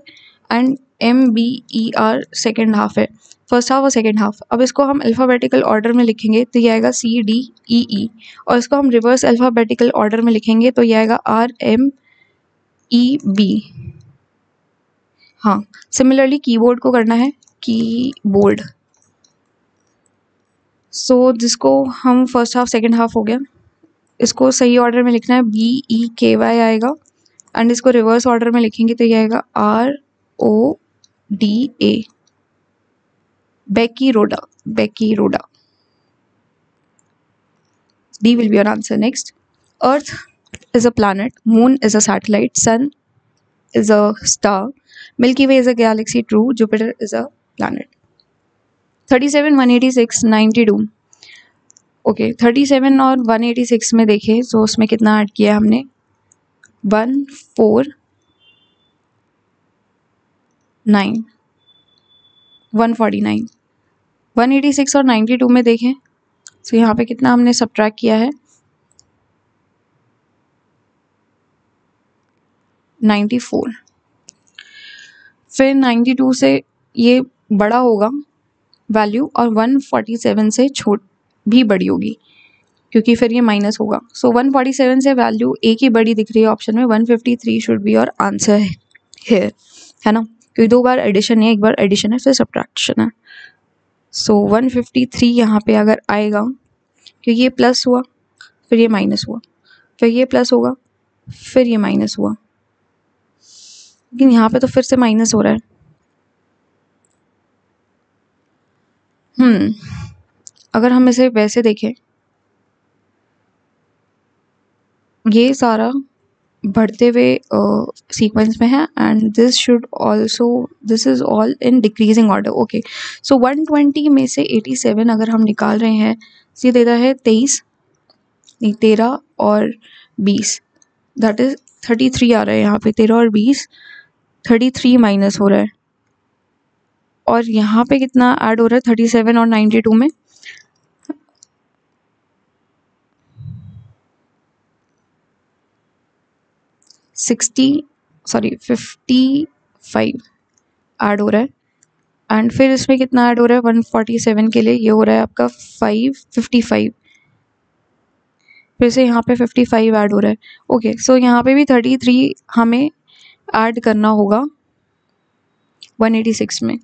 एंड MBER सेकेंड हाफ है, फर्स्ट हाफ और सेकेंड हाफ. अब इसको हम अल्फ़ाबेटिकल ऑर्डर में लिखेंगे तो ये आएगा CDEE, और इसको हम रिवर्स अल्फ़ाबेटिकल ऑर्डर में लिखेंगे तो ये आएगा RMEB. हाँ, सिमिलरली कीबोर्ड को करना है, कीबोर्ड. सो जिसको हम फर्स्ट हाफ सेकेंड हाफ हो गया, इसको सही ऑर्डर में लिखना है, BEKY आएगा, एंड इसको रिवर्स ऑर्डर में लिखेंगे तो ये आएगा RODA, बेकी रोडा. D will be your answer. Next, Earth is a planet, Moon is a satellite, Sun is a star, Milky Way is a galaxy. True. Jupiter is a planet. 37, 186, 92. Okay 37 और 186 में देखें तो उसमें कितना ऐड किया हमने, 149, 149. 186 और 92 में देखें तो यहाँ पे कितना हमने सब्ट्रैक्ट किया है, 94. फिर 92 से ये बड़ा होगा वैल्यू, और 147 से भी बड़ी होगी, क्योंकि फिर ये माइनस होगा. सो 147 से वैल्यू एक ही बड़ी दिख रही है ऑप्शन में, 153 शुड बी योर आंसर है ना, क्योंकि दो बार एडिशन है, एक बार एडिशन है फिर सब्ट्रैक्शन है. सो 153 यहाँ पे अगर आएगा, क्योंकि ये प्लस हुआ फिर ये माइनस हुआ, फिर ये प्लस होगा फिर ये माइनस हुआ, लेकिन यहाँ पे तो फिर से माइनस हो रहा है. अगर हम इसे वैसे देखें, ये सारा बढ़ते हुए सीक्वेंस में है, and this is all in decreasing order. Okay, so 120 में से 87 अगर हम निकाल रहे हैं, ये देता है 13 और 20, दैट इज 33 आ रहा है यहाँ पे, 13 और 20, 33 माइनस हो रहा है, और यहाँ पे कितना ऐड हो रहा है 37 और 92 में, 55 ऐड हो रहा है, एंड फिर इसमें कितना ऐड हो रहा है 147 के लिए, ये हो रहा है आपका 555. फिर से यहाँ पे 55 ऐड हो रहा है। ओके, सो यहाँ पे भी 33 हमें ऐड करना होगा 186 में।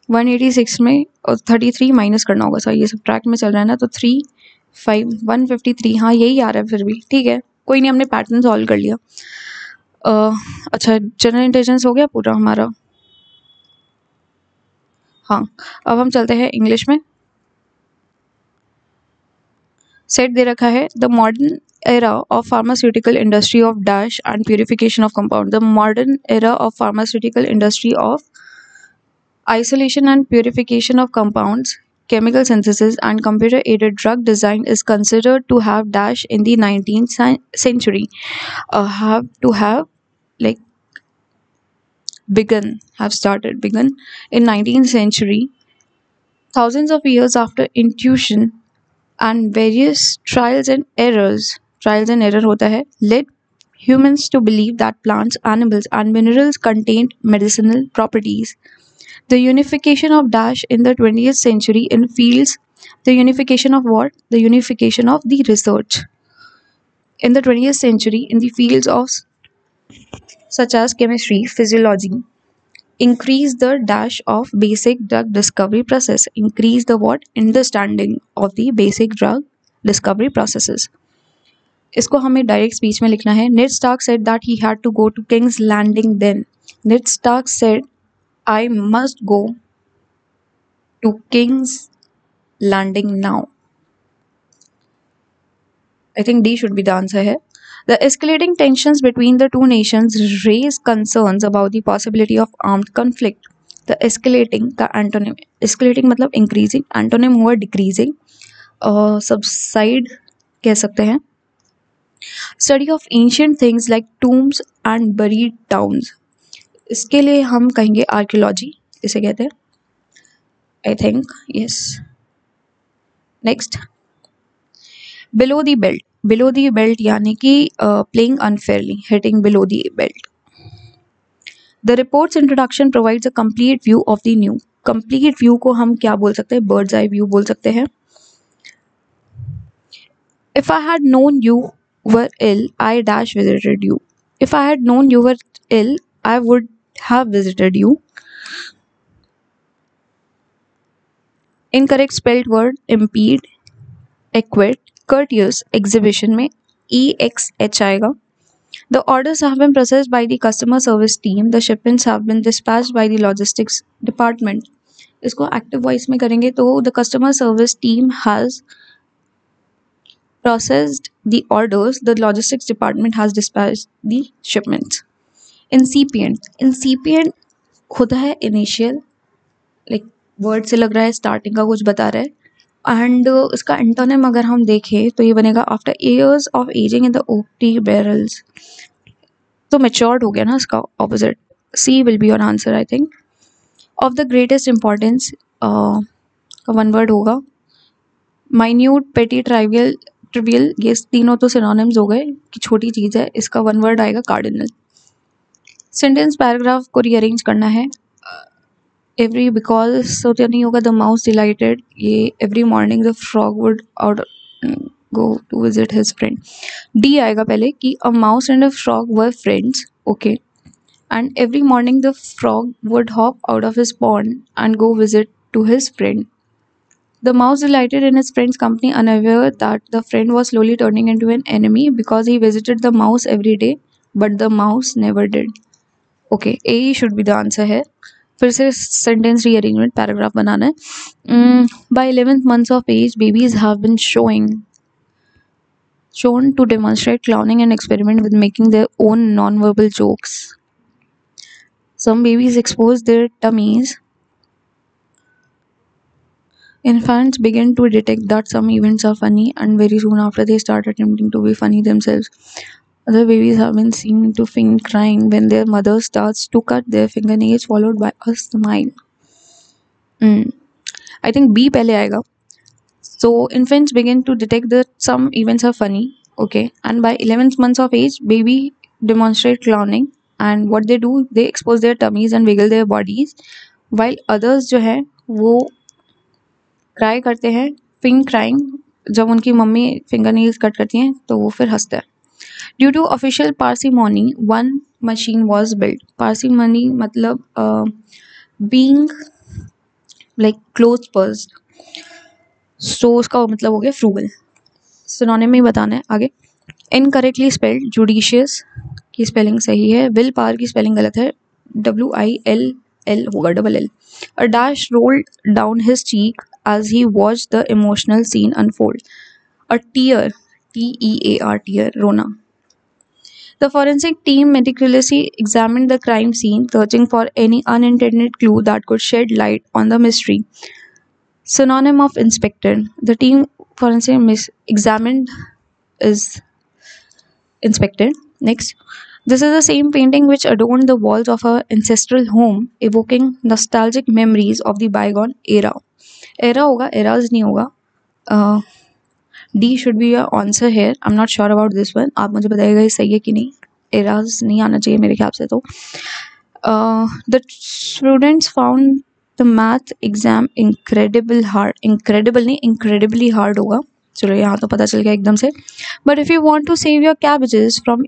186 में और 33 माइनस करना होगा। सर ये सब ट्रैक में चल रहा है ना, तो 153, हाँ यही आ रहा है फिर भी, ठीक है कोई नहीं, हमने पैटर्न सॉल्व कर लिया। अच्छा, जनरल इंटेलिजेंस हो गया पूरा हमारा। हाँ, अब हम चलते हैं इंग्लिश में। सेट दे रखा है, the modern era of pharmaceutical industry of dash and purification of compound. The modern era of pharmaceutical industry of isolation and purification of compounds, chemical synthesis and computer aided drug design is considered to have dash in the 19th century. Have to have like begun in 19th century. Thousands of years after intuition and various trials and errors होता है, led humans to believe that plants, animals and minerals contained medicinal properties. The unification of dash in the 20th century in fields, the unification of what? The unification of the research in the 20th century in the fields of such as chemistry, physiology, increase the dash of basic drug discovery process. Increase the what? Understanding of the basic drug discovery processes. इसको हमें direct speech में लिखना है। Ned Stark said that he had to go to King's Landing then. Ned Stark said I must go to King's Landing now. I think D should be the answer here. The escalating tensions between the two nations raise concerns about the possibility of armed conflict. The escalating का antonym, escalating मतलब increasing, antonym हुआ decreasing, subside कह सकते हैं। Study of ancient things like tombs and buried towns. इसके लिए हम कहेंगे archaeology, इसे कहते हैं। I think yes. Next. Below the belt. Below the belt यानी कि playing unfairly, hitting below the belt. The report's introduction provides a complete view of the new. Complete view को हम क्या बोल सकते हैं? Bird's eye view बोल सकते हैं। If I had known you were ill, I dash visited you. If I had known you were ill, I would have visited you. Incorrect spelled word impede, acquit, courteous, exhibition में EXH आएगा। The orders have been processed by the customer service team. The shipments have been dispatched by the logistics department. इसको active voice में करेंगे तो the customer service team has processed the orders. The logistics department has dispatched the shipments. Incipient होता है initial, like word से लग रहा है starting का कुछ बता रहा है। एंड इसका एंटोनिम अगर हम देखें तो ये बनेगा after years of ageing in the ओपटी बैरल्स। तो मैच्योर्ड हो गया ना इसका opposite. C will be your answer I think. Of the greatest importance का वन वर्ड होगा। माइन्यूट, पेटी, ट्रिवियल, ये तीनों तो सिनोनिम्स हो गए कि छोटी चीज़ है। इसका वन वर्ड आएगा कार्डिनल। सेंटेंस पैराग्राफ को रीअरेंज करना है। एवरी बिकॉज सो तो नहीं होगा द माउस डिलाइटेड, ये every morning the frog would out go to visit his friend. D आएगा पहले कि a mouse and a frog were friends, okay, and every morning the frog would hop out of his pond and go visit to his friend. The mouse delighted in his friend's company, unaware that the friend was slowly turning into an enemy because he visited the mouse every day, but the mouse never did. Okay, A should be the answer here. फिर से sentence rearrangement paragraph बनाना है। By 11th months of age, babies have been shown to demonstrate clowning and experiment with making their own non-verbal jokes. Some babies expose their tummies. Infants begin to detect that some events are funny, and very soon after they start attempting to be funny themselves. Other babies have been seen to feign crying when their mother starts to cut their fingernails, followed by a smile. I think B पहले आएगा. So infants begin to detect that some events are funny, okay, and by 11th months of age, baby demonstrate clowning, and what they do, they expose their tummies and wiggle their bodies, while others जो है वो cry करते हैं, feign crying जब उनकी mummy finger nails cut करती हैं तो वो फिर हंसता है। Due to official parsimony one machine was build. Parsimony मतलब being like close pursed, so उसका मतलब हो गया फ्रूगल। सिनोनिम में ही बताना है आगे। इनकरेक्टली स्पेल्ड, जुडिशियस की स्पेलिंग सही है, विल पावर की स्पेलिंग गलत है, WILL होगा, double L। A dash rolled down his cheek as he watch the emotional scene unfold. A tear, TEAR, tear, रोना। The forensic team meticulously examined the crime scene, searching for any unintended clue that could shed light on the mystery. Synonym of inspected. The team forensic examined is inspected. Next, this is the same painting which adorned the walls of our ancestral home, evoking nostalgic memories of the bygone era. Era होगा, eras नहीं होगा. D should be your answer here. I'm not sure about this one. आप मुझे बताइएगा ये सही है कि नहीं. Eras नहीं आना चाहिए मेरे ख्याल से तो. The students found the math exam incredible hard. Incredible नहीं, incredibly hard होगा. चलो यहाँ तो पता चल गया एकदम से. But if you want to save your cabbages from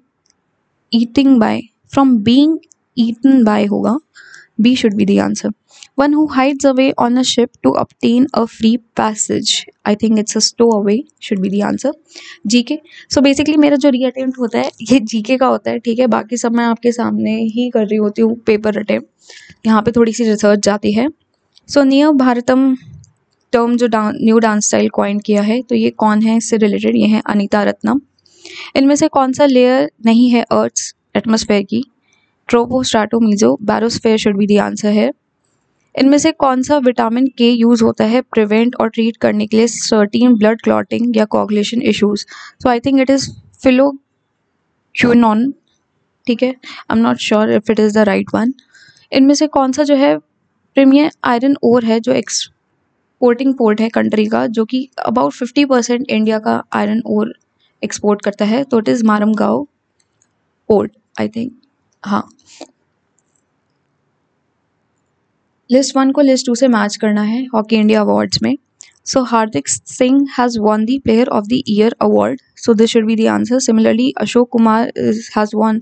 being eaten by होगा, B should be the answer. One who hides away on a ship to obtain a free passage. I think it's a stowaway should be the answer. GK. So basically मेरा जो reattempt होता है ये GK का होता है, ठीक है. बाकी सब मैं आपके सामने ही कर रही होती हूँ पेपर अटेम्प्ट. यहाँ पे थोड़ी सी रिसर्च जाती है. सो नियर भारतम टर्म जो न्यू डांस स्टाइल कॉइन किया है, तो ये कौन है इससे रिलेटेड? ये है अनीता रत्नम. इनमें से कौन सा लेयर नहीं है अर्थ एटमॉस्फेयर की? Tropo, strato, meso, barosphere should be the answer है. इनमें से कौन सा विटामिन के यूज होता है प्रिवेंट और ट्रीट करने के लिए सर्टेन ब्लड क्लॉटिंग या coagulation issues? So I think it is phylloquinone, ठीक है. I am not sure if it is the right one. इनमें से कौन सा जो है प्रीमियर आयरन ओर है जो एक्सपोर्टिंग पोर्ट है कंट्री का, जो कि अबाउट 50% इंडिया का आयरन ओर एक्सपोर्ट करता है? तो it is Marmagao port I think. हाँ, लिस्ट 1 को लिस्ट 2 से मैच करना है हॉकी इंडिया अवार्ड्स में. So Hardik Singh has won the player of the year award, so this should be the answer. Similarly Ashok Kumar has won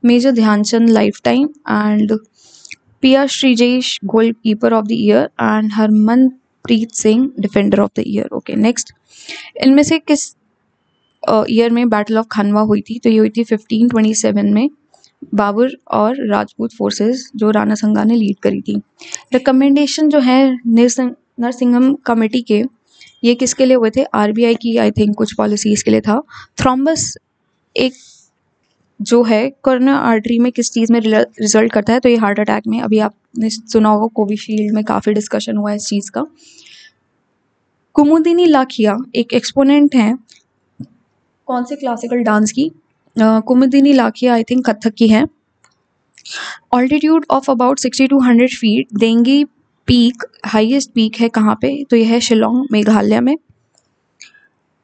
major Dhyanchand lifetime and पिया Sreejesh goalkeeper of the year and Harmanpreet Singh defender of the year. Okay, next. इनमें से किस year में battle of खानवा हुई थी? तो ये हुई थी 1527 में. बाबर और राजपूत फोर्सेस जो राणा संगा ने लीड करी थी. रिकमेंडेशन जो है नरसिंहम कमेटी के, ये किसके लिए हुए थे? RBI की आई थिंक कुछ पॉलिसीज के लिए था. थ्रोम्बस एक जो है कोरोनरी आर्टरी में किस चीज़ में रिजल्ट करता है? तो ये हार्ट अटैक में. अभी आपने सुना होगा कोविशील्ड में काफ़ी डिस्कशन हुआ है इस चीज़ का. कुमुदिनी लाखिया एक एक्सपोनेंट हैं कौन से क्लासिकल डांस की? कुमुदिनी लाखिया आई थिंक कथक की है. Altitude of about 60 to 100 feet. देंगी पीक हाईएस्ट पीक है कहाँ पे? तो यह है शिलोंग मेघालय में.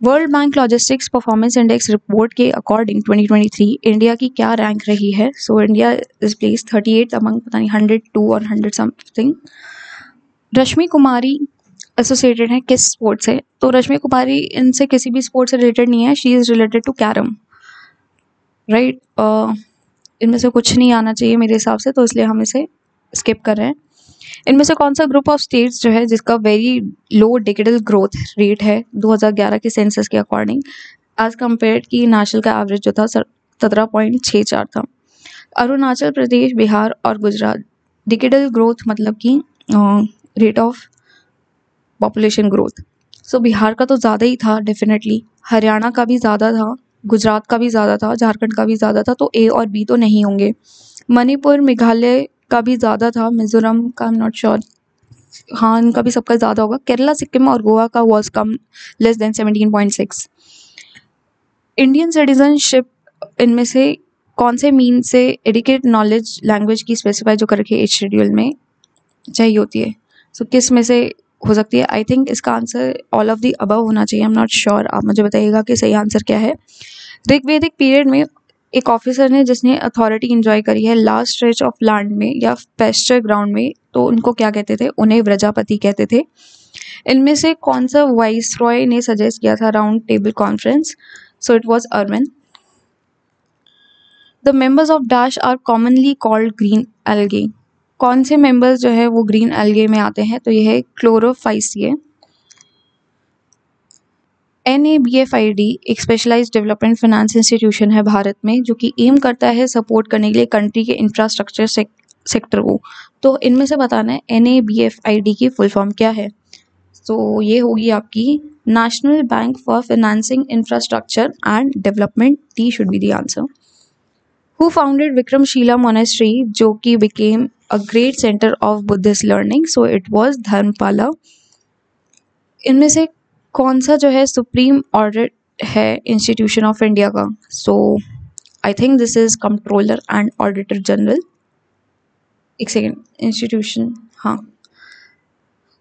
World bank logistics performance index report के अकॉर्डिंग 2023 इंडिया की क्या रैंक रही है? So India is place 38 among पता नहीं 102 और 100 समथिंग. रश्मि कुमारी एसोसिएटेड है किस स्पोर्ट से? तो रश्मि कुमारी इनसे किसी भी स्पोर्ट से रिलेटेड नहीं है. She is related to carrom, right. इनमें से कुछ नहीं आना चाहिए मेरे हिसाब से, तो इसलिए हम इसे स्किप कर रहे हैं. इनमें से कौन सा ग्रुप ऑफ स्टेट्स जो है जिसका very low decadal growth rate है 2011 के सेंसस के अकॉर्डिंग एज कम्पेयर की नेशनल का एवरेज जो था 17.64 था? अरुणाचल प्रदेश, बिहार और गुजरात. डिकेडल ग्रोथ मतलब कि रेट ऑफ पॉपुलेशन ग्रोथ. सो बिहार का तो ज़्यादा ही था डेफिनेटली, हरियाणा का भी ज़्यादा था, गुजरात का भी ज़्यादा था, झारखंड का भी ज़्यादा था, तो A और B तो नहीं होंगे. मणिपुर, मेघालय का भी ज़्यादा था, मिजोरम का आई एम नॉट श्योर. हाँ, इनका भी सबका ज़्यादा होगा. केरला, सिक्किम और गोवा का was come less than 17.6. Indian citizenship इनमें से कौन से मीन से एडिकेट नॉलेज लैंग्वेज की स्पेसिफाई जो कर रखी है एज शेड्यूल में चाहिए होती है? सो किस में से हो सकती है? आई थिंक इसका answer all of the above होना चाहिए. आई एम नॉट श्योर, आप मुझे बताइएगा कि सही आंसर क्या है. ऋग्वेदिक पीरियड में एक ऑफिसर ने जिसने अथॉरिटी इंजॉय करी है लास्ट स्ट्रेच ऑफ लैंड में या पेस्चर ग्राउंड में, तो उनको क्या कहते थे? उन्हें व्रजापति कहते थे. इनमें से कौन सा वाइसरॉय ने सजेस्ट किया था round table conference? So it was Irwin. The members of dash are commonly called green algae. कौन से मेंबर्स जो है वो ग्रीन एल्गे में आते हैं? तो ये है क्लोरोफाइसिए। NABFID एक स्पेशलाइज्ड डेवलपमेंट फाइनेंस इंस्टीट्यूशन है भारत में, जो कि एम करता है सपोर्ट करने के लिए कंट्री के इंफ्रास्ट्रक्चर सेक्टर को। तो इनमें से बताना है NABFID की फुल फॉर्म क्या है। तो ये होगी आपकी national bank for financing infrastructure and development. D should be the answer. Who founded Vikramshila monastery, जो कि became a great centre of Buddhist learning? So it was Dharmapala. इनमें से कौन सा जो है सुप्रीम ऑडिट है इंस्टीट्यूशन ऑफ इंडिया का? So I think this is controller and auditor general. एक सेकेंड, इंस्टीट्यूशन, हाँ।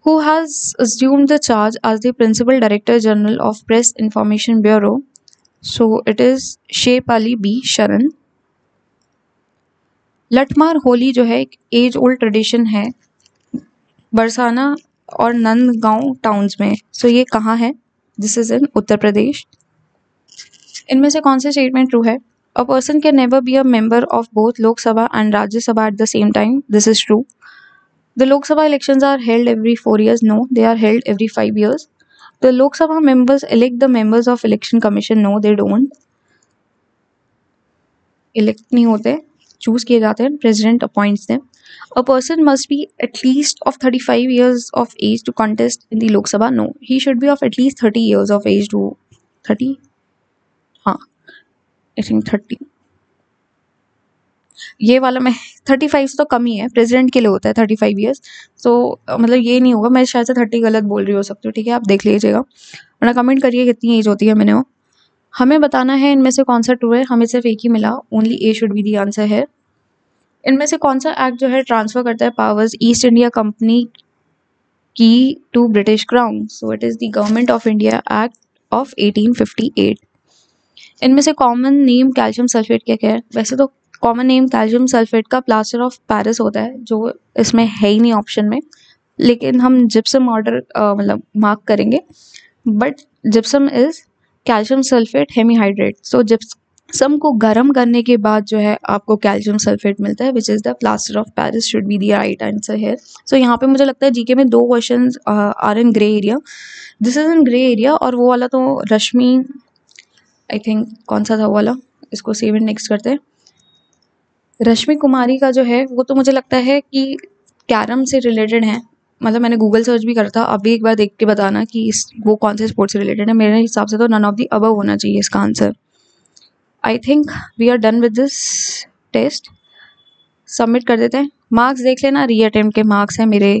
Who has assumed the charge as the principal director general of press information bureau? So it is शेप अली बी शरण। लठमार होली जो है एक एज ओल्ड ट्रेडिशन है बरसाना और नंदगांव टाउन्स में। सो ये कहाँ है? This is in Uttar Pradesh. इनमें से कौन से स्टेटमेंट ट्रू है? A person can never be a member of both Lok Sabha and Rajya Sabha at the same time. This is true. The Lok Sabha elections are held every 4 years. No, they are held every 5 years. The Lok Sabha members elect the members of election commission. No, they don't. Elect नहीं होते, choose किए जाते हैं, president appoints them. A person must be at least of 35 years of age to contest in the Lok Sabha. No, he should be of at least 30 years of age to 30. हाँ, I think 30. ये वाला मैं 35 से तो कम ही है, president के लिए होता है 35 years. तो मतलब ये नहीं होगा, मैं शायद से 30 गलत बोल रही हो सकती हूँ, ठीक है, आप देख लीजिएगा, वरना कमेंट करिए कितनी एज होती है मैंने। हमें बताना है इनमें से कौन सा ट्रू है, हमें सिर्फ एक ही मिला, only A should be the answer है। इनमें से कौन सा एक्ट जो है ट्रांसफर करता है पावर्स ईस्ट इंडिया कंपनी की to British crown? So it is the Government of India Act of 1858। इनमें से कॉमन नेम कैल्शियम सल्फेट क्या है? वैसे तो कॉमन नेम कैल्शियम सल्फेट का प्लास्टर ऑफ पेरिस होता है, जो इसमें है ही नहीं ऑप्शन में, लेकिन हम जिप्सम ऑर्डर मतलब मार्क करेंगे, but gypsum is calcium sulphate hemihydrate. So gypsum को गर्म करने के बाद जो है आपको कैल्शियम सल्फेट मिलता है, which is the plaster of Paris should be the right answer है। सो यहाँ पे मुझे लगता है जीके में 2 question are in grey area, this is in grey area, और वो वाला तो रश्मि, आई थिंक कौन सा था वो वाला, इसको सेव एंड नेक्स्ट करते हैं। रश्मि कुमारी का जो है वो तो मुझे लगता है कि कैरम से रिलेटेड है, मतलब मैंने गूगल सर्च भी करा था, आप भी एक बार देख के बताना कि वो कौन से स्पोर्ट्स से रिलेटेड है। मेरे हिसाब से तो नन ऑफ द अबव होना चाहिए इसका आंसर। I think we are done with this test, submit कर देते हैं। मार्क्स देख लेना, री अटेम्प्ट के मार्क्स हैं मेरे,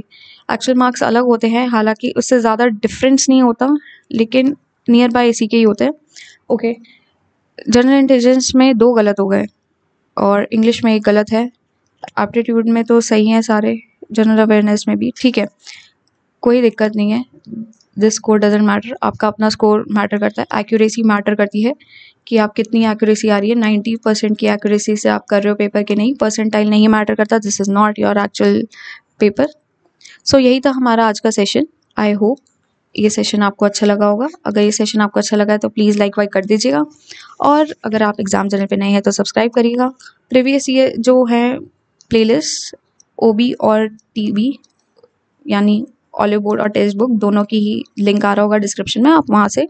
एक्चुअल मार्क्स अलग होते हैं, हालांकि उससे ज़्यादा डिफरेंस नहीं होता, लेकिन नियर बाय इसी के ही होते हैं। ओके, जनरल इंटेलिजेंस में 2 गलत हो गए और इंग्लिश में 1 गलत है, एप्टीट्यूड में तो सही है सारे, जनरल अवेयरनेस में भी ठीक है, कोई दिक्कत नहीं है। दिस स्कोर डजेंट मैटर, आपका अपना स्कोर मैटर करता है, एक्यूरेसी मैटर करती है कि आप कितनी एक्यूरेसी आ रही है। 90% की एक्यूरेसी से आप कर रहे हो पेपर के नहीं, परसेंटाइल नहीं मैटर करता, this is not your actual paper. So यही था हमारा आज का सेशन। आई होप ये सेशन आपको अच्छा लगा होगा। अगर ये सेशन आपको अच्छा लगा है तो प्लीज़ लाइक वाइक कर दीजिएगा, और अगर आप एग्ज़ाम चैनल पे नए हैं तो सब्सक्राइब करिएगा। प्रीवियस ये जो है प्लेलिस्ट ओबी और टीबी यानी ऑलिव बोर्ड और टेक्स्ट बुक दोनों की ही लिंक आ रहा होगा डिस्क्रिप्शन में, आप वहाँ से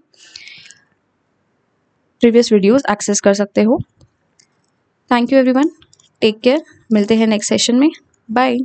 प्रीवियस वीडियोस एक्सेस कर सकते हो। Thank you everyone, take care, मिलते हैं नेक्स्ट सेशन में, बाय।